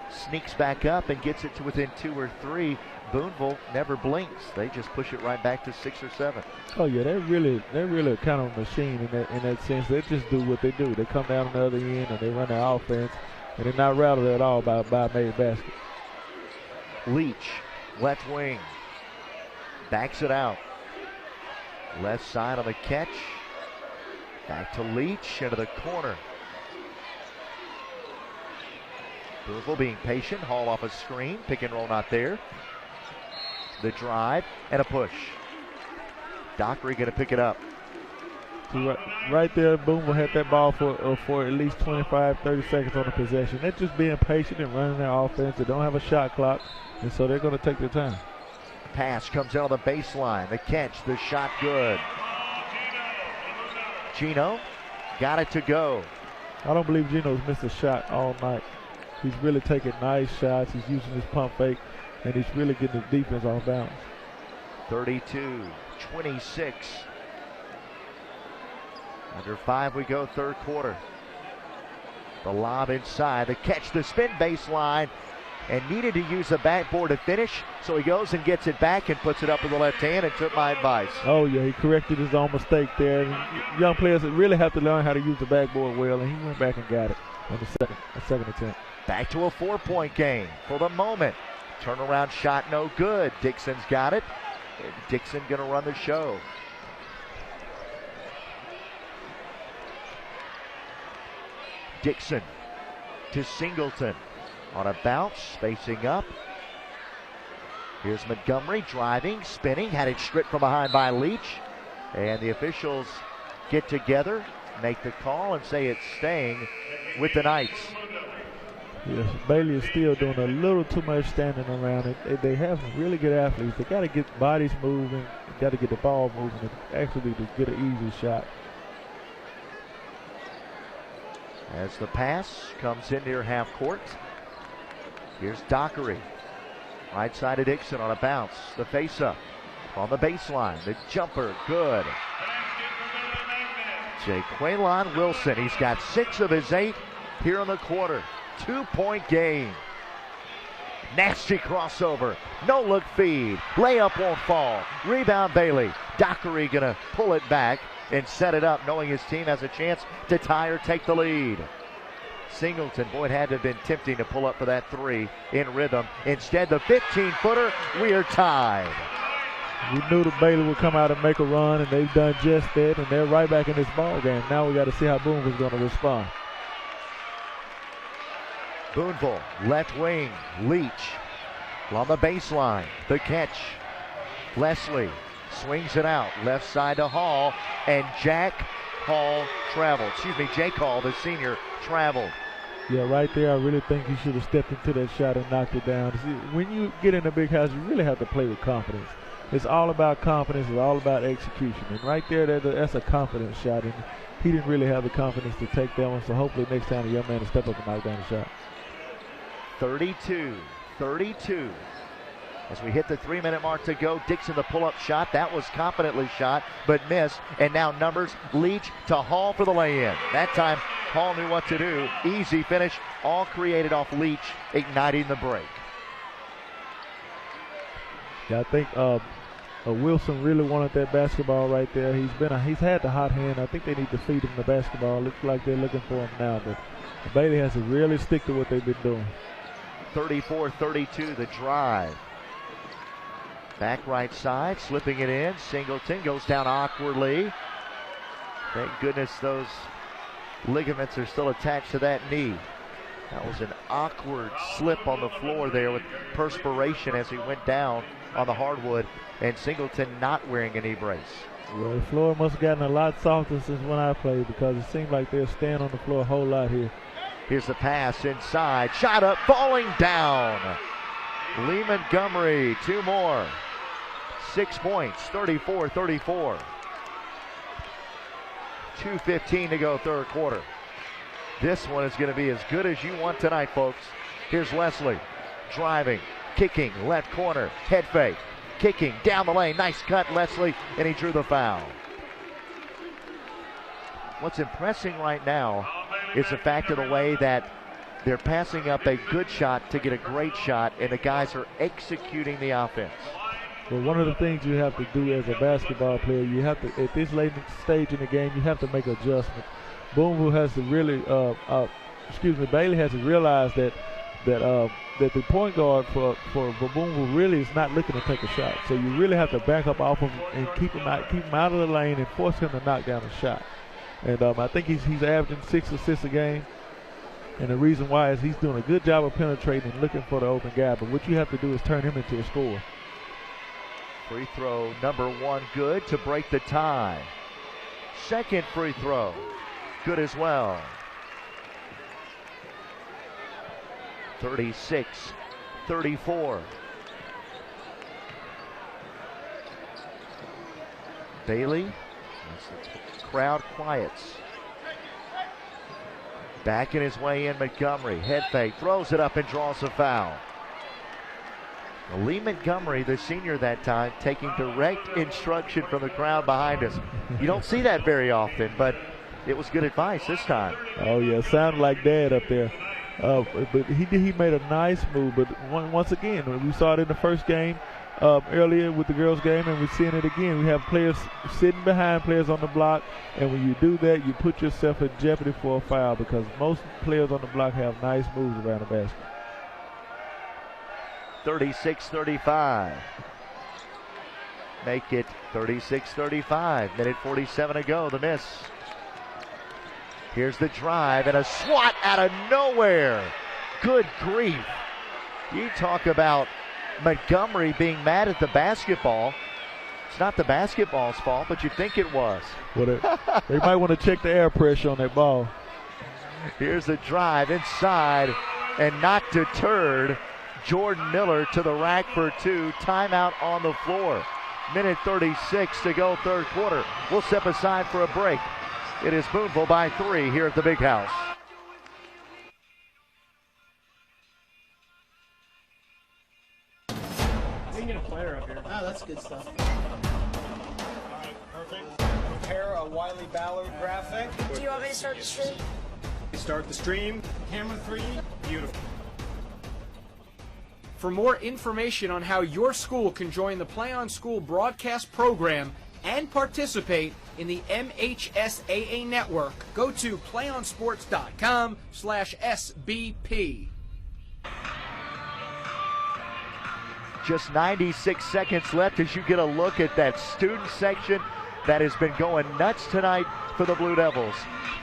sneaks back up and gets it to within 2 or 3, Booneville never blinks. They just push it right back to 6 or 7. Oh yeah, they're really kind of a machine in that sense. They just do what they do. They come down on the other end and they run their offense, and they're not rattled at all by a made basket. Leach, left wing, backs it out. Left side on the catch. Back to Leach, into the corner. Booneville being patient, Hall off a screen, pick and roll not there. The drive and a push. Dockery going to pick it up. So right there, Booneville had that ball for at least 25, 30 seconds on the possession. They're just being patient and running their offense. They don't have a shot clock, and so they're going to take their time. Pass comes out on the baseline. The catch, the shot good. Gino got it to go. I don't believe Gino's missed a shot all night. He's really taking nice shots. He's using his pump fake, and he's really getting his defense off balance. 32-26. Under 5 we go, third quarter. The lob inside, the catch, the spin baseline, and needed to use the backboard to finish, so he goes and gets it back and puts it up with the left hand and took my advice. Oh yeah, he corrected his own mistake there. And young players really have to learn how to use the backboard well, and he went back and got it on the second attempt. Back to a 4-point game for the moment. Turnaround shot no good. Dixon's got it. And Dixon gonna run the show. Dixon to Singleton. On a bounce, spacing up. Here's Montgomery driving, spinning, had it stripped from behind by Leach. And the officials get together, make the call, and say it's staying with the Knights. Yes, Bailey is still doing a little too much standing around. They have really good athletes. They got to get bodies moving, got to get the ball moving, and actually to get an easy shot. As the pass comes in near half court. Here's Dockery. Right side of Dixon on a bounce. The face-up on the baseline. The jumper, good. Jaquelon Wilson, he's got 6 of his 8 here in the quarter. 2-point game. Nasty crossover. No look feed. Layup won't fall. Rebound Bailey. Dockery gonna pull it back and set it up, knowing his team has a chance to tie or take the lead. Singleton, boy, it had to have been tempting to pull up for that 3 in rhythm. Instead, the 15-footer, we are tied. We knew that Bailey would come out and make a run, and they've done just that, and they're right back in this ball game. Now we got to see how Booneville's going to respond. Booneville, left wing, Leach on the baseline, the catch. Leslie swings it out, left side to Hall, and Jake Hall, the senior, traveled. Yeah, right there, I really think he should have stepped into that shot and knocked it down. See, when you get in a big house, you really have to play with confidence. It's all about confidence. It's all about execution. And right there, that's a confidence shot. And he didn't really have the confidence to take that one. So hopefully next time the young man will step up and knock down the shot. 32-32. As we hit the 3-minute mark to go, Dixon the pull-up shot. That was confidently shot, but missed. And now numbers, Leach to Hall for the lay-in. That time, Hall knew what to do. Easy finish, all created off Leach, igniting the break. Yeah, I think Wilson really wanted that basketball right there. He's had the hot hand. I think they need to feed him the basketball. Looks like they're looking for him now, but Bailey has to really stick to what they've been doing. 34-32, the drive. Back right side, slipping it in. Singleton goes down awkwardly. Thank goodness those ligaments are still attached to that knee. That was an awkward slip on the floor there with perspiration as he went down on the hardwood, and Singleton not wearing a knee brace. Well, the floor must have gotten a lot softer since when I played, because it seemed like they're staying on the floor a whole lot here. Here's the pass inside, shot up, falling down. Lee Montgomery, 2 more. 6 points, 34-34. 2:15 to go, third quarter. This one is going to be as good as you want tonight, folks. Here's Leslie, driving, kicking, left corner, head fake, kicking, down the lane, nice cut, Leslie, and he drew the foul. What's impressing right now is the fact of the way that they're passing up a good shot to get a great shot, and the guys are executing the offense. Well, one of the things you have to do as a basketball player, you have to, at this late stage in the game, you have to make adjustments. Booneville has to really Bailey has to realize that the point guard for Booneville really is not looking to take a shot. So you really have to back up off him and keep him out of the lane and force him to knock down a shot. And I think he's averaging 6 assists a game. And the reason why is he's doing a good job of penetrating and looking for the open guy. But what you have to do is turn him into a scorer. Free throw number 1 good to break the tie. Second free throw good as well. 36-34. Bailey, as the crowd quiets. Backing his way in, Montgomery. Head fake, throws it up and draws a foul. Lee Montgomery, the senior that time, taking direct instruction from the crowd behind us. You don't see that very often, but it was good advice this time. Oh, yeah, sounded like Dad up there. But he made a nice move. But once again, we saw it in the first game earlier with the girls' game, and we're seeing it again. We have players sitting behind players on the block, and when you do that, you put yourself in jeopardy for a foul because most players on the block have nice moves around the basket. 36-35. Make it 36-35. Minute 47 to go. The miss. Here's the drive and a swat out of nowhere. Good grief. You talk about Montgomery being mad at the basketball. It's not the basketball's fault, but you think it was. Well, they might want to check the air pressure on that ball. Here's the drive inside and not deterred. Jordan Miller to the rack for 2. Timeout on the floor. Minute 36 to go, third quarter. We'll step aside for a break. It is Booneville by 3 here at the Big House. We can get a player up here. Oh, that's good stuff. All right, perfect. Prepare a Wiley Ballard graphic. Do you want me to start the stream? Start the stream. Camera 3. Beautiful. For more information on how your school can join the Play on School broadcast program and participate in the MHSAA network, go to playonsports.com/SBP. Just 96 seconds left as you get a look at that student section that has been going nuts tonight for the Blue Devils.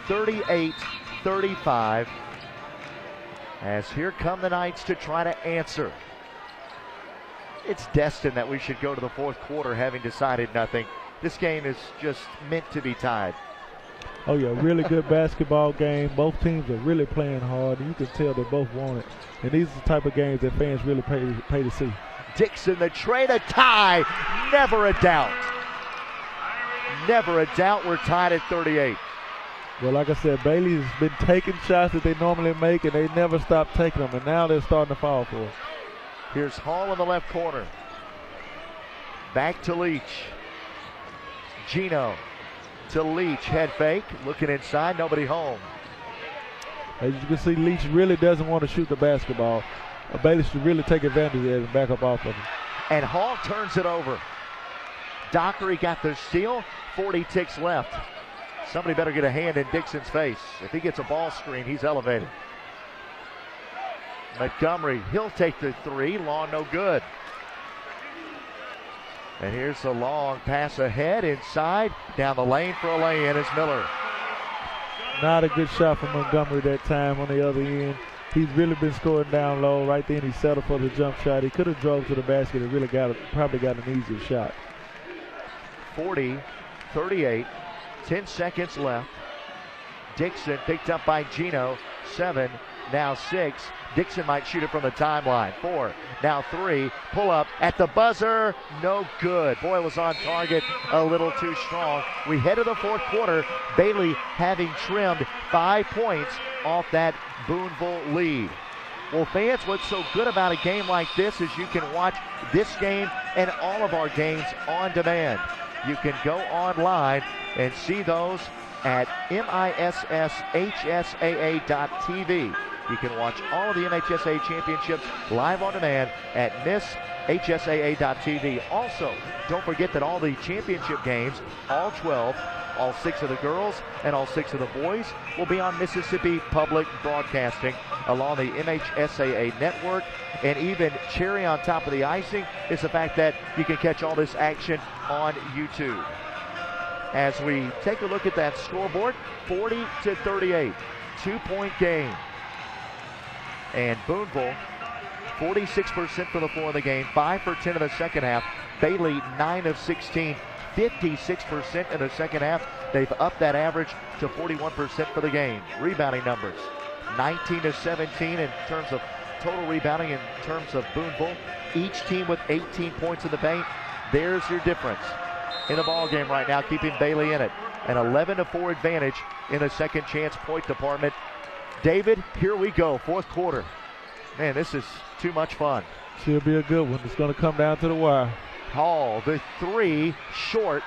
38-35. As here come the Knights to try to answer. It's destined that we should go to the fourth quarter having decided nothing. This game is just meant to be tied. Oh, yeah, really good basketball game. Both teams are really playing hard, and you can tell they both want it. And these are the type of games that fans really pay to see. Dixon, the trade, a tie. Never a doubt. Never a doubt. We're tied at 38. Well, like I said, Bailey has been taking shots that they normally make, and they never stop taking them, and now they're starting to fall for it. Here's Hall in the left corner. Back to Leach. Gino to Leach. Head fake. Looking inside. Nobody home. As you can see, Leach really doesn't want to shoot the basketball. Bailey should really take advantage of it and back up off of him. And Hall turns it over. Dockery got the steal. 40 ticks left. Somebody better get a hand in Dixon's face. If he gets a ball screen, he's elevated. Montgomery, he'll take the 3. Long, no good. And here's the long pass ahead, inside. Down the lane for a lay-in is Miller. Not a good shot from Montgomery that time on the other end. He's really been scoring down low. Right then he settled for the jump shot. He could have drove to the basket and really probably got an easier shot. 40-38. 10 seconds left. Dixon picked up by Gino. 7, now 6. Dixon might shoot it from the timeline. 4, now 3. Pull up at the buzzer. No good. Boy, was on target a little too strong. We head to the fourth quarter. Bailey having trimmed 5 points off that Booneville lead. Well, fans, what's so good about a game like this is you can watch this game and all of our games on demand. You can go online and see those at MISSHSAA.tv. You can watch all of the MHSAA championships live on demand at MHSAA.tv. Also, don't forget that all the championship games, all 12, all 6 of the girls and all 6 of the boys, will be on Mississippi Public Broadcasting along the MHSAA network. And even cherry on top of the icing is the fact that you can catch all this action on YouTube. As we take a look at that scoreboard, 40-38, 2-point game. And Booneville, 46% from the floor in the game, 5 for 10 in the second half. Bailey, 9 of 16, 56% in the second half. They've upped that average to 41% for the game. Rebounding numbers, 19-17 in terms of total rebounding in terms of Booneville. Each team with 18 points in the paint. There's your difference in the ball game right now, keeping Bailey in it. An 11-4 advantage in the second chance point department. David, here we go, fourth quarter. Man, this is too much fun. Should be a good one. It's going to come down to the wire. Hall, the three, short,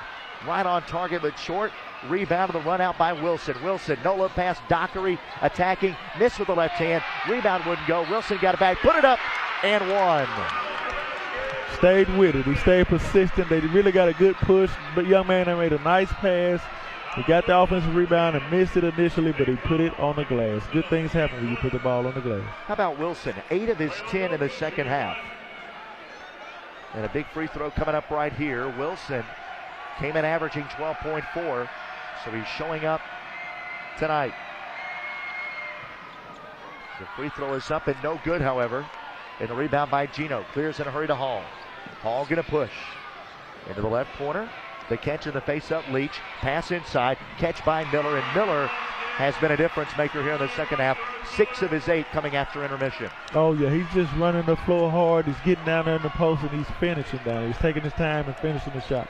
right on target, but short. Rebound to the run out by Wilson. Wilson, no look pass, Dockery attacking, missed with the left hand. Rebound wouldn't go. Wilson got it back, put it up, and one. Stayed with it. He stayed persistent. They really got a good push. But young man, they made a nice pass. He got the offensive rebound and missed it initially, but he put it on the glass. Good things happen when you put the ball on the glass. How about Wilson? 8 of his 10 in the second half. And a big free throw coming up right here. Wilson came in averaging 12.4, so he's showing up tonight. The free throw is up and no good, however. And the rebound by Gino. Clears in a hurry to Hall. Hall going to push into the left corner. The catch in the face-up, Leach. Pass inside. Catch by Miller. And Miller has been a difference maker here in the second half. 6 of his 8 coming after intermission. Oh, yeah. He's just running the floor hard. He's getting down there in the post, and he's finishing down. He's taking his time and finishing the shot.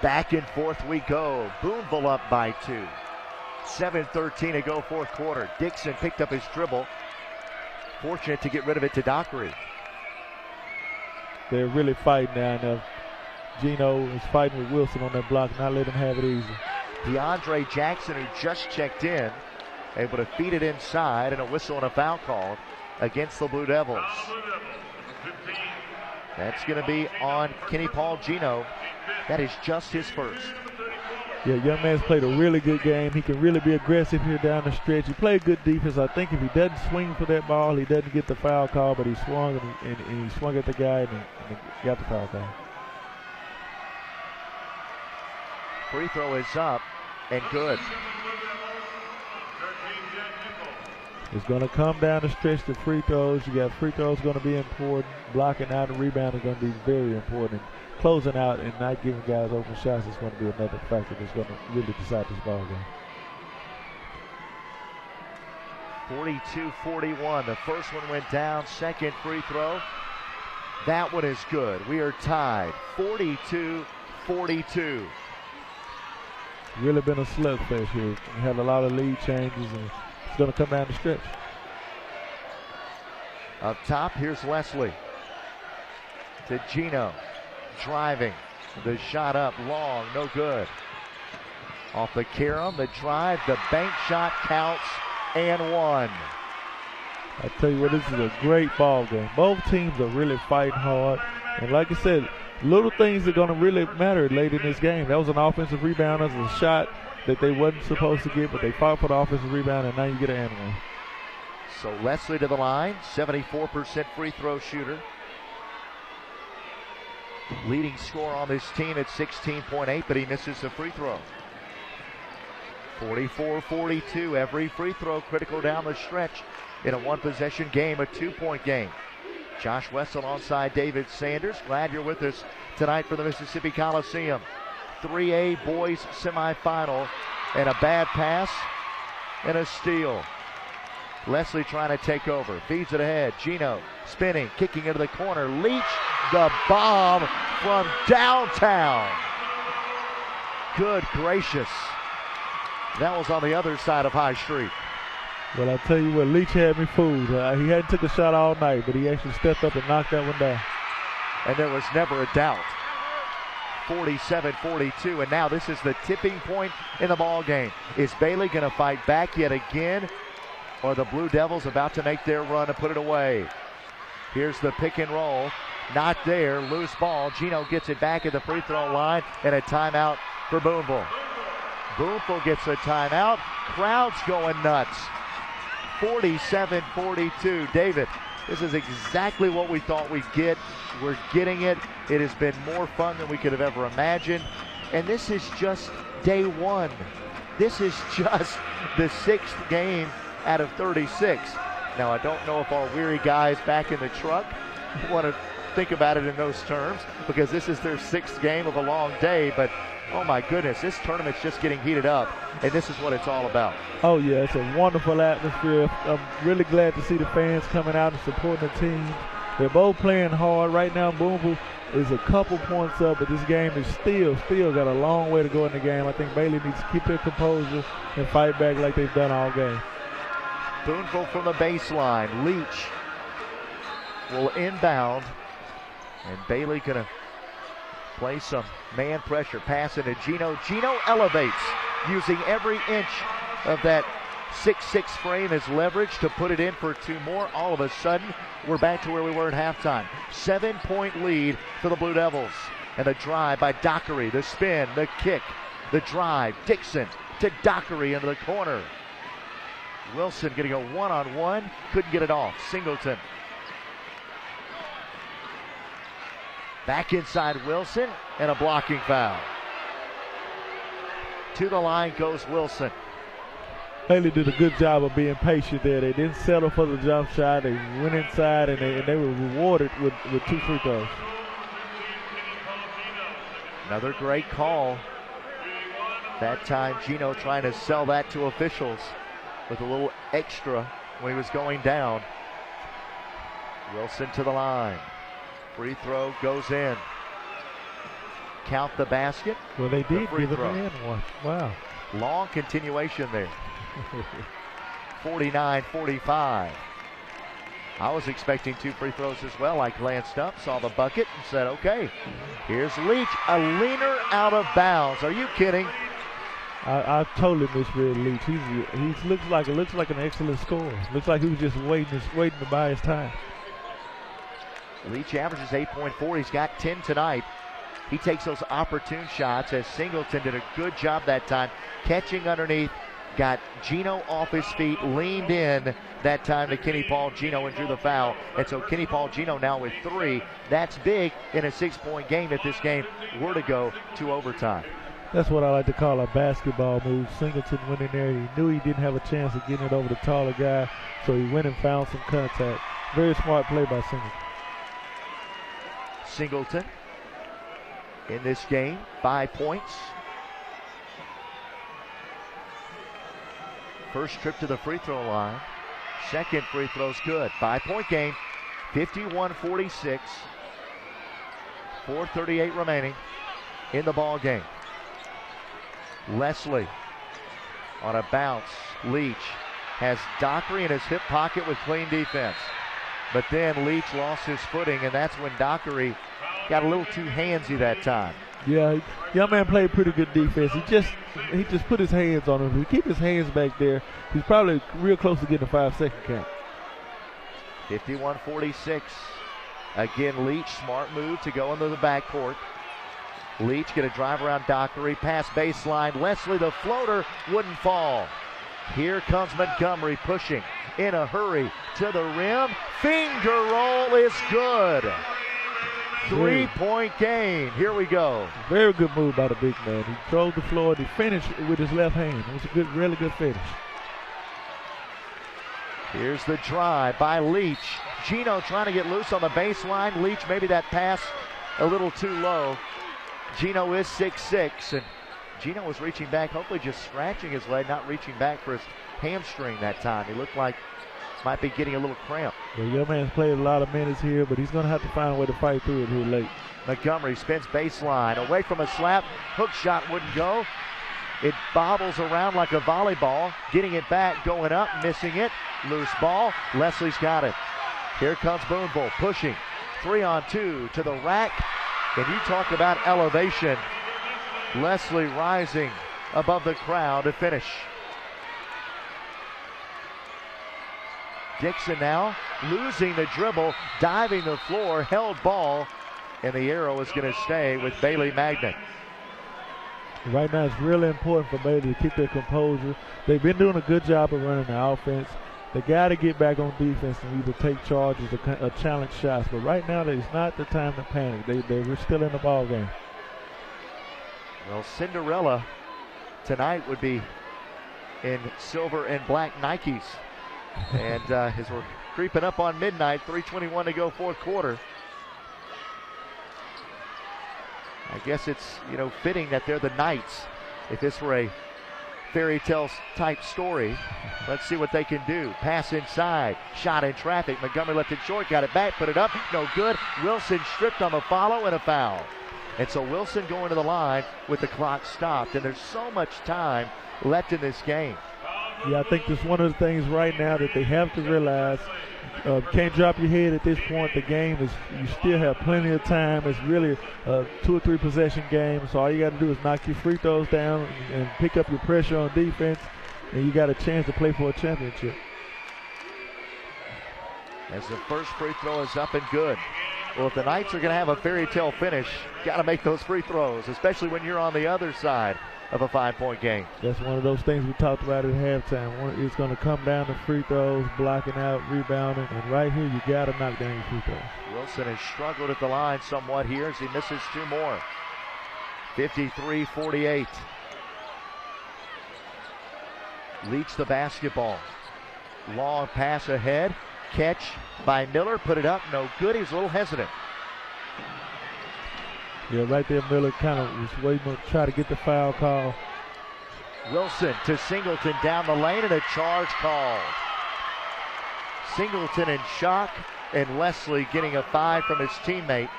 Back and forth we go. Booneville up by 2. 7:13 to go, fourth quarter. Dixon picked up his dribble. Fortunate to get rid of it to Dockery. They're really fighting down there. Gino is fighting with Wilson on that block, not letting him have it easy. DeAndre Jackson, who just checked in, able to feed it inside, and a whistle and a foul called against the Blue Devils. That's going to be on Kenny Paul Gino. That is just his first. Yeah, young man's played a really good game. He can really be aggressive here down the stretch. He played good defense. I think if he doesn't swing for that ball, he doesn't get the foul call, but he swung and he swung at the guy and he got the foul call. Free throw is up and good. It's going to come down the stretch to free throws. You got free throws going to be important. Blocking out and rebounding is going to be very important. Closing out and not giving guys open shots is going to be another factor that's going to really decide this ball game. 42-41. The first one went down. Second free throw. That one is good. We are tied. 42-42. Really been a slugfest here. We had a lot of lead changes, and it's going to come down the stretch. Up top, here's Leslie. To Gino. Driving. The shot up long. No good. Off the Karam, the drive, the bank shot counts, and one. I tell you what, this is a great ball game. Both teams are really fighting hard. And like I said, little things are going to really matter late in this game. That was an offensive rebound. That was a shot that they wasn't supposed to get, but they fought for the offensive rebound, and now you get an and one. So Leslie to the line, 74% free throw shooter. Leading scorer on this team at 16.8, but he misses the free throw. 44-42, every free throw critical down the stretch in a one-possession game, a two-point game. Josh West alongside David Sanders. Glad you're with us tonight for the Mississippi Coliseum. 3A boys semifinal, and a bad pass and a steal. Leslie trying to take over, feeds it ahead. Gino spinning, kicking into the corner. Leach, the bomb from downtown. Good gracious. That was on the other side of High Street. Well, I tell you what, Leach had me fooled. He hadn't took a shot all night, but he actually stepped up and knocked that one down. And there was never a doubt. 47-42, and now this is the tipping point in the ball game. Is Bailey going to fight back yet again, or the Blue Devils about to make their run and put it away? Here's the pick and roll. Not there. Loose ball. Gino gets it back at the free throw line, and a timeout for Booneville. Booneville gets a timeout. Crowd's going nuts. 47-42. David, this is exactly what we thought we'd get. We're getting it. It has been more fun than we could have ever imagined. And this is just day one. This is just the 6th game out of 36. Now, I don't know if our weary guys back in the truck want to think about it in those terms, because this is their 6th game of a long day, but oh my goodness, this tournament's just getting heated up, and this is what it's all about. Oh yeah, it's a wonderful atmosphere. I'm really glad to see the fans coming out and supporting the team. They're both playing hard. Right now, Booneville is a couple points up, but this game is still got a long way to go in the game. I think Bailey needs to keep their composure and fight back like they've done all game. Booneville from the baseline. Leach will inbound, and Bailey gonna play some man pressure, pass into Gino. Gino elevates, using every inch of that 6'6" frame as leverage to put it in for 2 more. All of a sudden, we're back to where we were at halftime. 7-point lead for the Blue Devils. And the drive by Dockery, the spin, the kick, the drive. Dixon to Dockery into the corner. Wilson getting a one-on-one, couldn't get it off. Singleton. Back inside Wilson, and a blocking foul. To the line goes Wilson. Bailey did a good job of being patient there. They didn't settle for the jump shot. They went inside, and they were rewarded with 2 free throws. Another great call. That time, Gino trying to sell that to officials with a little extra when he was going down. Wilson to the line. Free throw goes in. Count the basket. Well, they did give it in one. Wow. Long continuation there. 49-45. I was expecting 2 free throws as well. I glanced up, saw the bucket, and said, okay, here's Leach. A leaner out of bounds. Are you kidding? I totally misread Leach. He looks like an excellent scorer. Looks like he was just waiting to buy his time. Leach averages 8.4. He's got 10 tonight. He takes those opportune shots, as Singleton did a good job that time, catching underneath, got Gino off his feet, leaned in that time to Kenny Paul Gino and drew the foul. And so Kenny Paul Gino now with 3. That's big in a 6-point game if this game were to go to overtime. That's what I like to call a basketball move. Singleton went in there. He knew he didn't have a chance of getting it over the taller guy, so he went and found some contact. Very smart play by Singleton. Singleton in this game, 5 points. First trip to the free throw line. Second free throw's good. 5-point game, 51-46. 4:38 remaining in the ball game. Leslie on a bounce. Leach has Dockery in his hip pocket with clean defense. But then Leach lost his footing, and that's when Dockery got a little too handsy that time. Yeah, young man played pretty good defense. He just put his hands on him. If he keep his hands back there, he's probably real close to getting a 5-second count. 51-46. Again, Leach, smart move to go into the backcourt. Leach going to drive around Dockery, pass baseline. Leslie, the floater, wouldn't fall. Here comes Montgomery pushing in a hurry to the rim. Finger roll is good. 3-point game. Here we go. Very good move by the big man. He drove the floor and he finished with his left hand. It was a good, really good finish. Here's the drive by Leach. Gino trying to get loose on the baseline. Leach, maybe that pass a little too low. Gino is 6'6", and Gino was reaching back, hopefully just scratching his leg, not reaching back for his hamstring that time. He looked like might be getting a little cramp. The young man's played a lot of minutes here, but he's going to have to find a way to fight through it here late. Montgomery spins baseline, away from a slap. Hook shot wouldn't go. It bobbles around like a volleyball. Getting it back, going up, missing it. Loose ball. Leslie's got it. Here comes Booneville pushing. 3-on-2 to the rack. And you talk about elevation. Leslie rising above the crowd to finish. Dixon now losing the dribble, diving the floor, held ball, and the arrow is going to stay with Bailey Magnet. Right now it's really important for Bailey to keep their composure. They've been doing a good job of running the offense. They got to get back on defense and either take charges or challenge shots. But right now it's not the time to panic. They're still in the ball game. Well, Cinderella tonight would be in silver and black Nikes. And as we're creeping up on midnight, 3:21 to go, fourth quarter. I guess it's, fitting that they're the Knights. If this were a fairy tale type story, let's see what they can do. Pass inside, shot in traffic. Montgomery left it short, got it back, put it up, no good. Wilson stripped on the follow and a foul. And so Wilson going to the line with the clock stopped. And there's so much time left in this game. Yeah, I think that's one of the things right now that they have to realize. Can't drop your head at this point. The game is, you still have plenty of time. It's really a 2 or 3 possession game. So all you got to do is knock your free throws down and pick up your pressure on defense, and you got a chance to play for a championship. As the first free throw is up and good. Well, if the Knights are going to have a fairy tale finish, got to make those free throws, especially when you're on the other side of a 5-point game. That's one of those things we talked about at halftime. It's going to come down to free throws, blocking out, rebounding, and right here you got to knock down your free throws. Wilson has struggled at the line somewhat here as he misses 2 more. 53-48. Leach the basketball. Long pass ahead. Catch by Miller. Put it up. No good. He's a little hesitant. Yeah, right there, Miller kind of was waiting to try to get the foul call. Wilson to Singleton down the lane, and a charge called. Singleton in shock, and Leslie getting a 5 from his teammate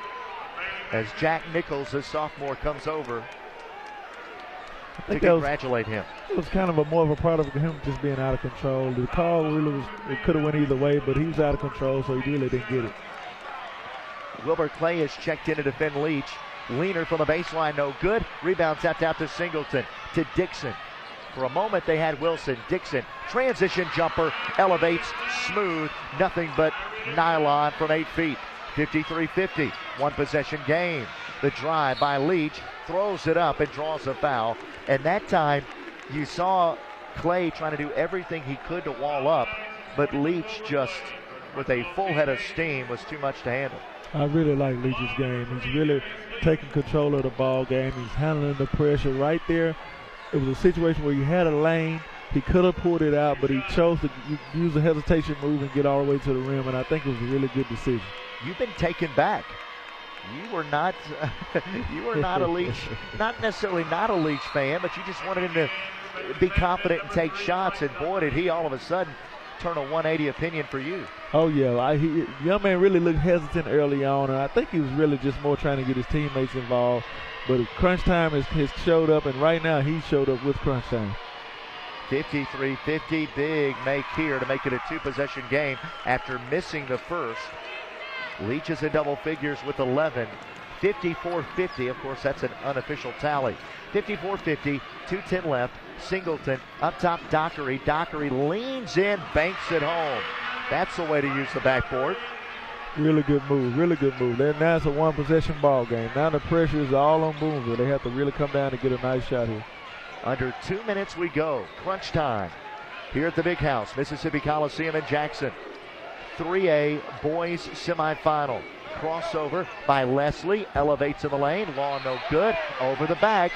as Jack Nichols, the sophomore, comes over to congratulate him. It was kind of more of a product of him just being out of control. The call really was, it could have went either way, but he was out of control, so he really didn't get it. Wilbur Clay is checked in to defend Leach. Leaner from the baseline, no good. Rebound tapped out to Singleton, to Dixon. For a moment they had Wilson. Dixon, transition jumper, elevates, smooth, nothing but nylon from 8 feet. 53-50, 1 possession game. The drive by Leach, throws it up and draws a foul. And that time you saw Clay trying to do everything he could to wall up, but Leach just, with a full head of steam, was too much to handle. I really like Leach's game. He's really taking control of the ball game. He's handling the pressure right there. It was a situation where you had a lane. He could have pulled it out, but he chose to use a hesitation move and get all the way to the rim, and I think it was a really good decision. You've been taken back. You were not a Leach, not necessarily not a Leach fan, but you just wanted him to be confident and take shots, and boy, did he all of a sudden turn a 180 opinion for you. Oh, yeah. Young man really looked hesitant early on, and I think he was really just more trying to get his teammates involved. But crunch time has showed up, and right now he showed up with crunch time. 53-50, big make here to make it a 2-possession game after missing the first. Leach is in double figures with 11. 54-50, of course, that's an unofficial tally. 54-50, 2:10 left. Singleton up top, Dockery. Dockery leans in, banks it home. That's the way to use the backboard. Really good move, really good move. Now it's a 1-possession ball game. Now the pressure is all on Booneville. They have to really come down and get a nice shot here. Under 2 minutes we go. Crunch time here at the Big House, Mississippi Coliseum in Jackson. 3A boys semifinal. Crossover by Leslie, elevates in the lane, long no good, over the back.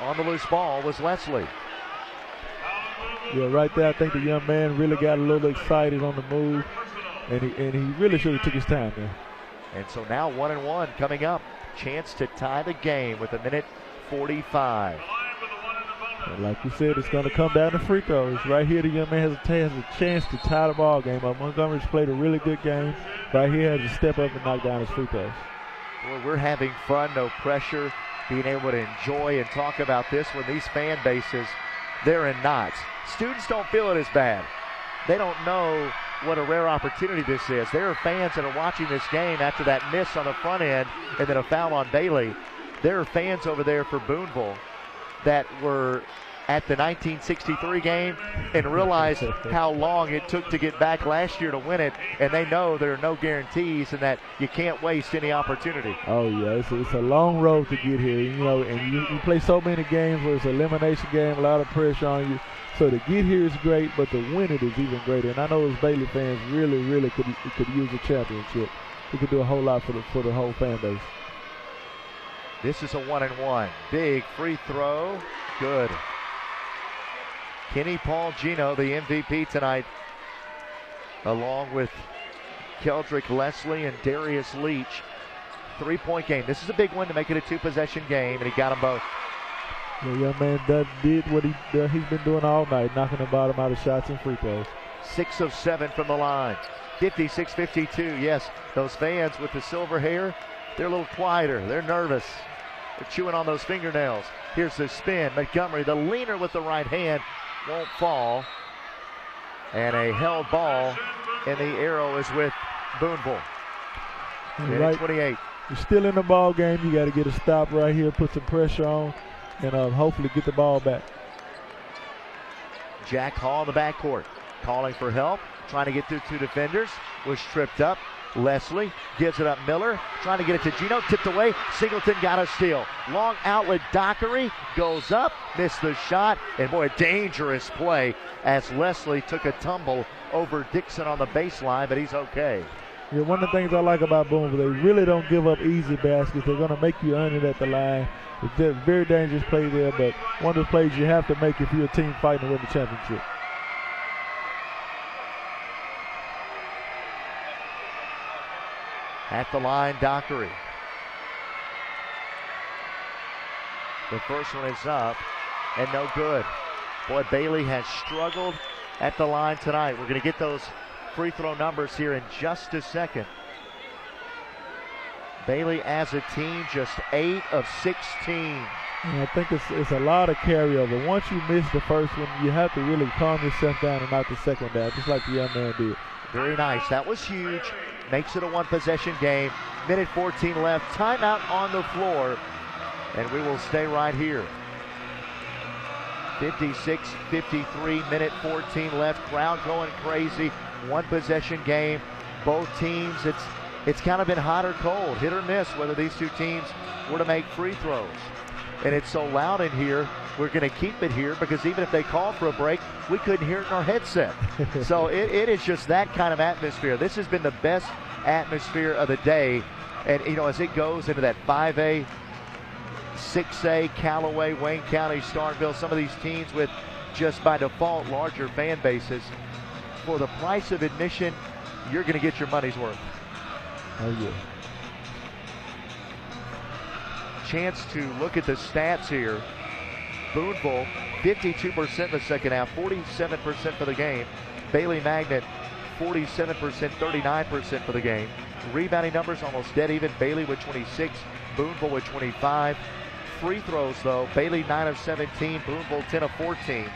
On the loose ball was Leslie. Yeah, right there I think the young man really got a little excited on the move, and he really should have took his time there. And so now 1-1 coming up. Chance to tie the game with 1:45. And like we said, it's going to come down to free throws. Right here, the young man has a chance to tie the ball game. Montgomery's played a really good game. Right here, has to step up and knock down his free throws. Boy, we're having fun, no pressure, being able to enjoy and talk about this when these fan bases, they're in knots. Students don't feel it as bad. They don't know what a rare opportunity this is. There are fans that are watching this game after that miss on the front end and then a foul on Bailey. There are fans over there for Booneville that were at the 1963 game and realize how long it took to get back last year to win it, and they know there are no guarantees and that you can't waste any opportunity. Oh yeah, it's a long road to get here, and you play so many games where it's an elimination game, a lot of pressure on you. So to get here is great, but to win it is even greater. And I know as Bailey fans really could use a championship. We could do a whole lot for the whole fan base. This is a 1-and-1. Big free throw. Good. Kenny Paul Gino, the MVP tonight, along with Keldrick Leslie and Darius Leach. 3-point game. This is a big one to make it a 2-possession game, and he got them both. The young man did what he's been doing all night, knocking the bottom out of shots and free throws. 6 of 7 from the line. 56-52. Yes, those fans with the silver hair, they're a little quieter. They're nervous. They're chewing on those fingernails. Here's the spin. Montgomery, the leaner with the right hand, won't fall. And a held ball, and the arrow is with Booneville. Right. 28. You're still in the ball game. You got to get a stop right here, put some pressure on, and hopefully get the ball back. Jack Hall in the backcourt, calling for help, trying to get through 2 defenders, was tripped up. Leslie gives it up. Miller trying to get it to Gino, tipped away. Singleton got a steal. Long outlet. Dockery goes up, missed the shot, and boy, a dangerous play as Leslie took a tumble over Dixon on the baseline, but he's okay. Yeah, one of the things I like about Booneville, they really don't give up easy baskets. They're going to make you earn it at the line. It's a very dangerous play there, but one of the plays you have to make if you're a team fighting to win the championship. At the line, Dockery. The first one is up and no good. Boy, Bailey has struggled at the line tonight. We're going to get those free throw numbers here in just a second. Bailey as a team just 8 of 16. And I think it's a lot of carryover. Once you miss the first one, you have to really calm yourself down and knock the second down, just like the young man did. Very nice. That was huge. Makes it a 1-possession game. Minute 14 left. Timeout on the floor. And we will stay right here. 56-53, minute 14 left. Crowd going crazy. 1-possession game. Both teams, it's kind of been hot or cold, hit or miss, whether these two teams were to make free throws. And it's so loud in here, we're going to keep it here because even if they call for a break, we couldn't hear it in our headset. So it is just that kind of atmosphere. This has been the best atmosphere of the day. And, as it goes into that 5A, 6A, Callaway, Wayne County, Starkville, some of these teams with just by default larger fan bases, for the price of admission, you're going to get your money's worth. Oh, yeah. Chance to look at the stats here. Booneville, 52% in the second half, 47% for the game. Bailey Magnet, 47%, 39% for the game. Rebounding numbers almost dead even. Bailey with 26, Booneville with 25. Free throws, though, Bailey 9 of 17, Booneville 10 of 14.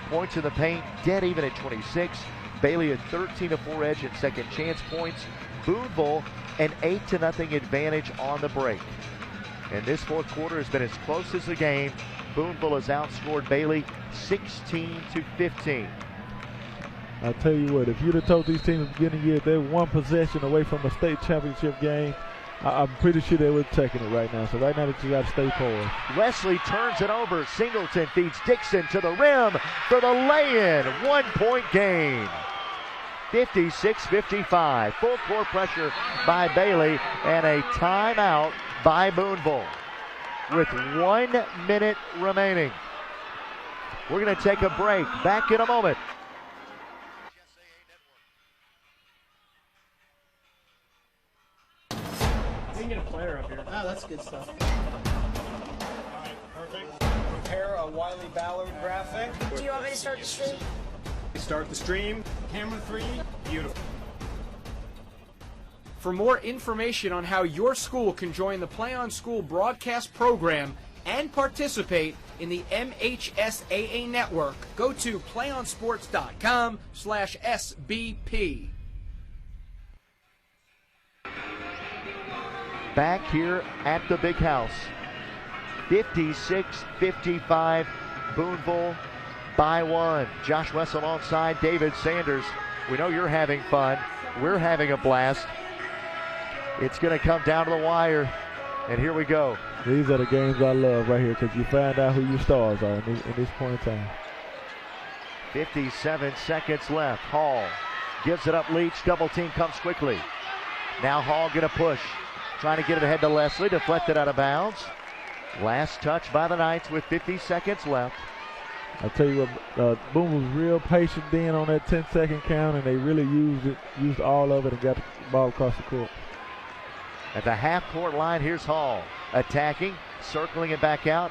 Points in the paint, dead even at 26. Bailey a 13-4 edge in second chance points. Booneville an 8-0 advantage on the break. And this fourth quarter has been as close as the game. Booneville has outscored Bailey 16-15. I'll tell you what, if you'd have told these teams at the beginning of the year they're 1 possession away from a state championship game, I'm pretty sure they would have taken it right now. So right now they just got to stay poised. Leslie turns it over. Singleton feeds Dixon to the rim for the lay-in. 1-point game. 56-55. Full court pressure by Bailey and a timeout by Booneville with 1 minute remaining. We're going to take a break. Back in a moment. We can get a player up here. Oh, that's good stuff. All right, perfect. Prepare a Wiley Ballard graphic. Do you want me to start the stream? Start the stream. Camera 3. Beautiful. For more information on how your school can join the Play on School broadcast program and participate in the MHSAA network, go to playonsports.com/SBP. Back here at the Big House. 56-55, Booneville by 1. Josh West alongside David Sanders. We know you're having fun. We're having a blast. It's going to come down to the wire, and here we go. These are the games I love right here because you find out who your stars are in this point in time. 57 seconds left. Hall gives it up. Leach. Double team comes quickly. Now Hall going to push. Trying to get it ahead to Leslie. Deflected out of bounds. Last touch by the Knights with 50 seconds left. I'll tell you what, Boone was real patient then on that 10-second count, and they really used all of it and got the ball across the court. At the half-court line, here's Hall. Attacking, circling it back out.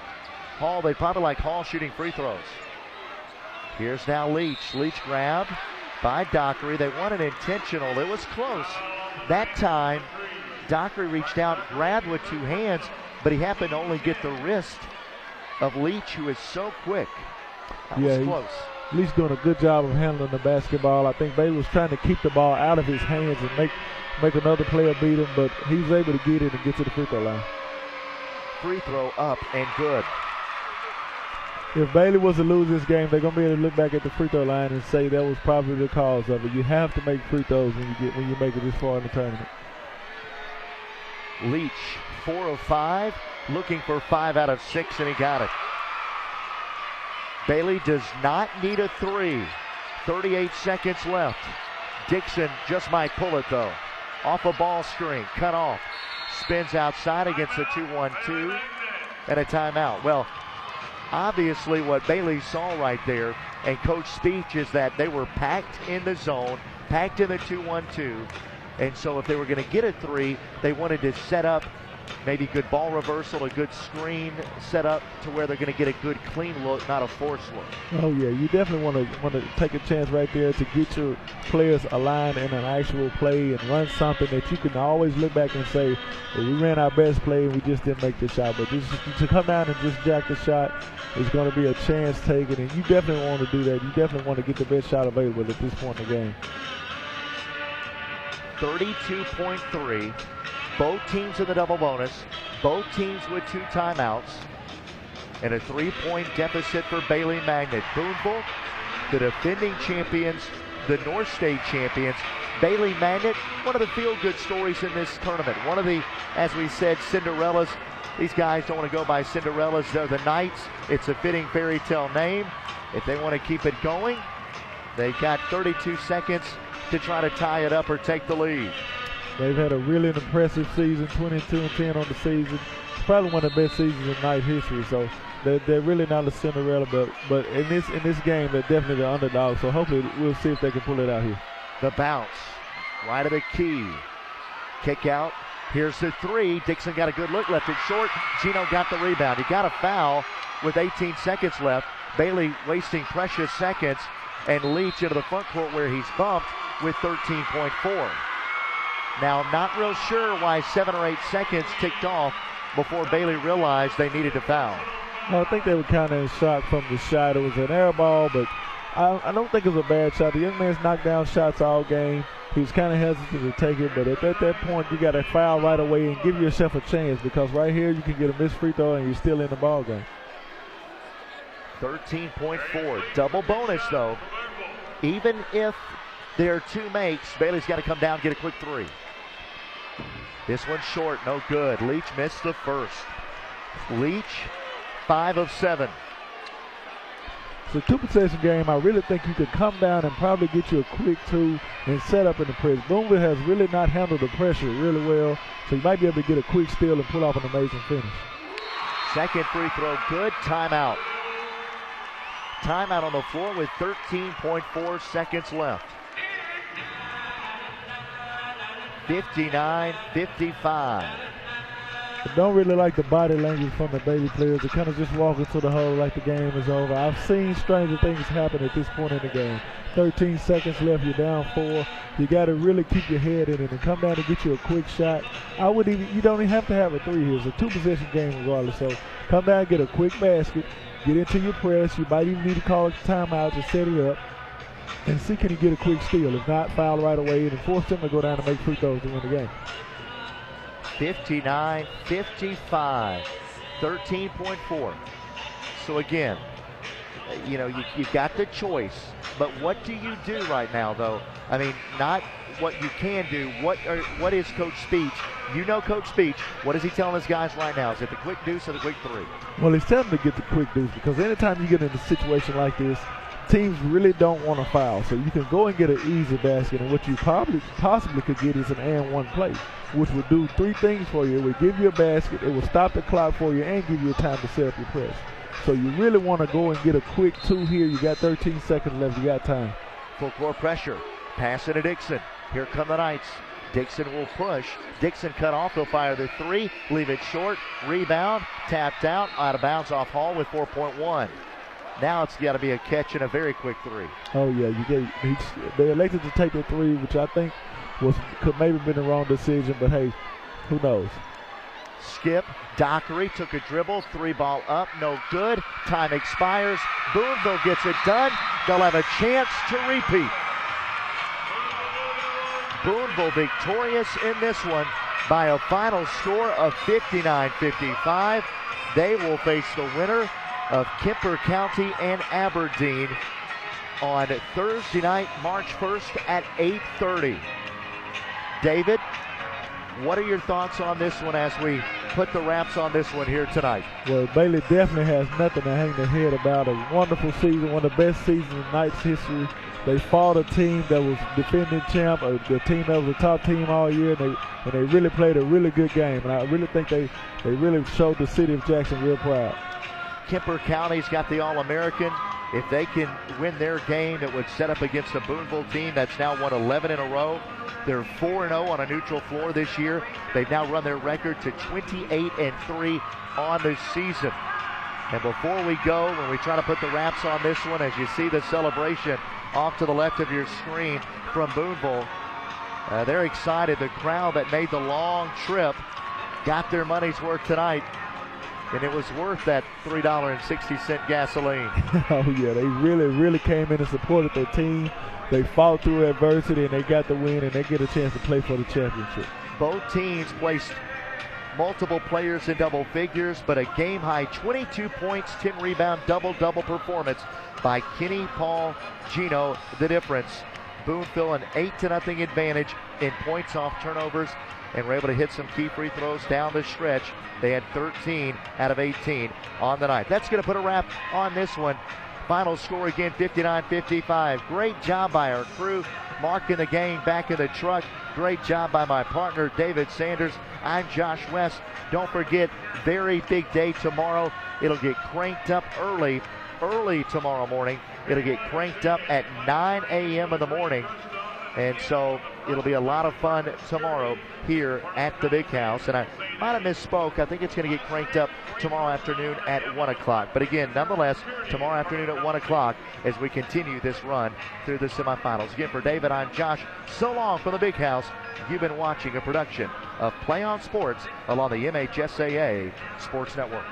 Hall, they probably like Hall shooting free throws. Here's now Leach. Leach grabbed by Dockery. They want an intentional. It was close. That time, Dockery reached out, grabbed with two hands, but he happened to only get the wrist of Leach, who is so quick. That was close. Leach doing a good job of handling the basketball. I think Bailey was trying to keep the ball out of his hands and make another player beat him, but he was able to get it and get to the free throw line. Free throw up and good. If Bailey was to lose this game, they're going to be able to look back at the free throw line and say that was probably the cause of it. You have to make free throws when you make it this far in the tournament. Leach, 4 of 5, looking for 5 out of 6, and he got it. Bailey does not need a 3. 38 seconds left. Dixon just might pull it, though. Off a ball screen, cut off. Spins outside against a 2-1-2 and a timeout. Well, obviously what Bailey saw right there and Coach's speech is that they were packed in the zone, packed in the 2-1-2. And so if they were going to get a 3, they wanted to set up maybe good ball reversal, a good screen set up to where they're going to get a good clean look, not a forced look. Oh yeah, you definitely want to take a chance right there to get your players aligned in an actual play and run something that you can always look back and say, well, we ran our best play and we just didn't make the shot. But just to come down and just jack the shot is going to be a chance taken, and you definitely want to do that. You definitely want to get the best shot available at this point in the game. 32.3. Both teams in the double bonus. Both teams with 2 timeouts. And a 3-point deficit for Bailey Magnet. Booneville, the defending champions, the North State champions. Bailey Magnet, one of the feel-good stories in this tournament. One of the, as we said, Cinderellas. These guys don't want to go by Cinderellas. They're the Knights. It's a fitting fairy tale name. If they want to keep it going, they've got 32 seconds to try to tie it up or take the lead. They've had a really impressive season, 22-10 on the season. It's probably one of the best seasons in Knight history. So they're really not a Cinderella, but in this game, they're definitely the underdog. So hopefully we'll see if they can pull it out here. The bounce, right of the key. Kick out. Here's the 3. Dixon got a good look, left it short. Gino got the rebound. He got a foul with 18 seconds left. Bailey wasting precious seconds, and Leach into the front court where he's bumped with 13.4. Now, not real sure why 7 or 8 seconds ticked off before Bailey realized they needed to foul. Well, I think they were kind of in shock from the shot. It was an air ball, but I don't think it was a bad shot. The young man's knocked down shots all game. He was kind of hesitant to take it, but at that point, you got to foul right away and give yourself a chance, because right here you can get a missed free throw and you're still in the ball game. 13.4. Double bonus, though. Even if there are 2 makes, Bailey's got to come down and get a quick 3. This one's short, no good. Leach missed the first. Leach, 5 of 7. It's a 2-possession game. I really think you could come down and probably get you a quick 2 and set up in the press. Booneville has really not handled the pressure really well, so you might be able to get a quick steal and pull off an amazing finish. Second free throw, good. Timeout. Timeout on the floor with 13.4 seconds left. 59-55. I don't really like the body language from the Bailey players. They kind of just walk into the hole like the game is over. I've seen stranger things happen at this point in the game. 13 seconds left, you're down 4. You got to really keep your head in it and come down and get you a quick shot. You don't even have to have a 3 here. It's a 2-possession game regardless. So come down, get a quick basket, get into your press. You might even need to call a timeout to set it up and see can you get a quick steal. If not, foul right away and force them to go down and make free throws to win the game. 59-55, 13.4. So again, you've got the choice. But what do you do right now, though? I mean, not what you can do. What is Coach Speech? You know Coach Speech. What is he telling his guys right now? Is it the quick deuce or the quick three? Well, he's telling them to get the quick deuce because anytime you get in a situation like this, teams really don't want to foul. So you can go and get an easy basket, and what you possibly could get is an and one play, which would do three things for you. It would give you a basket, it will stop the clock for you, and give you time to set up your press. So you really want to go and get a quick two here. You got 13 seconds left. You got time. Full court pressure. Pass it to Dixon. Here come the Knights. Dixon will push. Dixon cut off. He'll fire the three. Leave it short. Rebound. Tapped out. Out of bounds off Hall with 4.1. Now it's got to be a catch and a very quick three. Oh, yeah. They elected to take the three, which I think could maybe have been the wrong decision, but hey, who knows? Skip. Dockery took a dribble. Three ball up. No good. Time expires. Booneville gets it done. They'll have a chance to repeat. Booneville victorious in this one by a final score of 59-55. They will face the winner of Kemper County and Aberdeen on Thursday night, March 1st at 8:30. David, what are your thoughts on this one as we put the wraps on this one here tonight? Well, Bailey definitely has nothing to hang their head about. A wonderful season, one of the best seasons in Knights history. They fought a team that was defending champ, the team that was the top team all year, and they really played a really good game. And I really think they really showed the city of Jackson real proud. Kemper County's got the All-American. If they can win their game, it would set up against a Booneville team that's now won 11 in a row. They're 4-0 on a neutral floor this year. They've now run their record to 28-3 on the season. And before we go, when we try to put the wraps on this one, as you see the celebration off to the left of your screen from Booneville, they're excited. The crowd that made the long trip got their money's worth tonight. And it was worth that $3.60 gasoline. Oh, yeah, they really came in and supported their team. They fought through adversity, and they got the win, and they get a chance to play for the championship. Both teams placed multiple players in double figures, but a game-high 22 points, 10 rebound, double-double performance by Kenny Paul Gino. The difference, Booneville an 8-0 advantage in points off turnovers, and were able to hit some key free throws down the stretch. They had 13 out of 18 on the night. That's going to put a wrap on this one. Final score again, 59-55. Great job by our crew, marking the game back in the truck. Great job by my partner, David Sanders. I'm Josh West. Don't forget, very big day tomorrow. It'll get cranked up early tomorrow morning. It'll get cranked up at 9 a.m. in the morning. And so it'll be a lot of fun tomorrow here at the Big House. And I might have misspoke. I think it's going to get cranked up tomorrow afternoon at 1 o'clock. But again, nonetheless, tomorrow afternoon at 1 o'clock as we continue this run through the semifinals. Again, for David, I'm Josh. So long from the Big House. You've been watching a production of Play On Sports along the MHSAA Sports Network.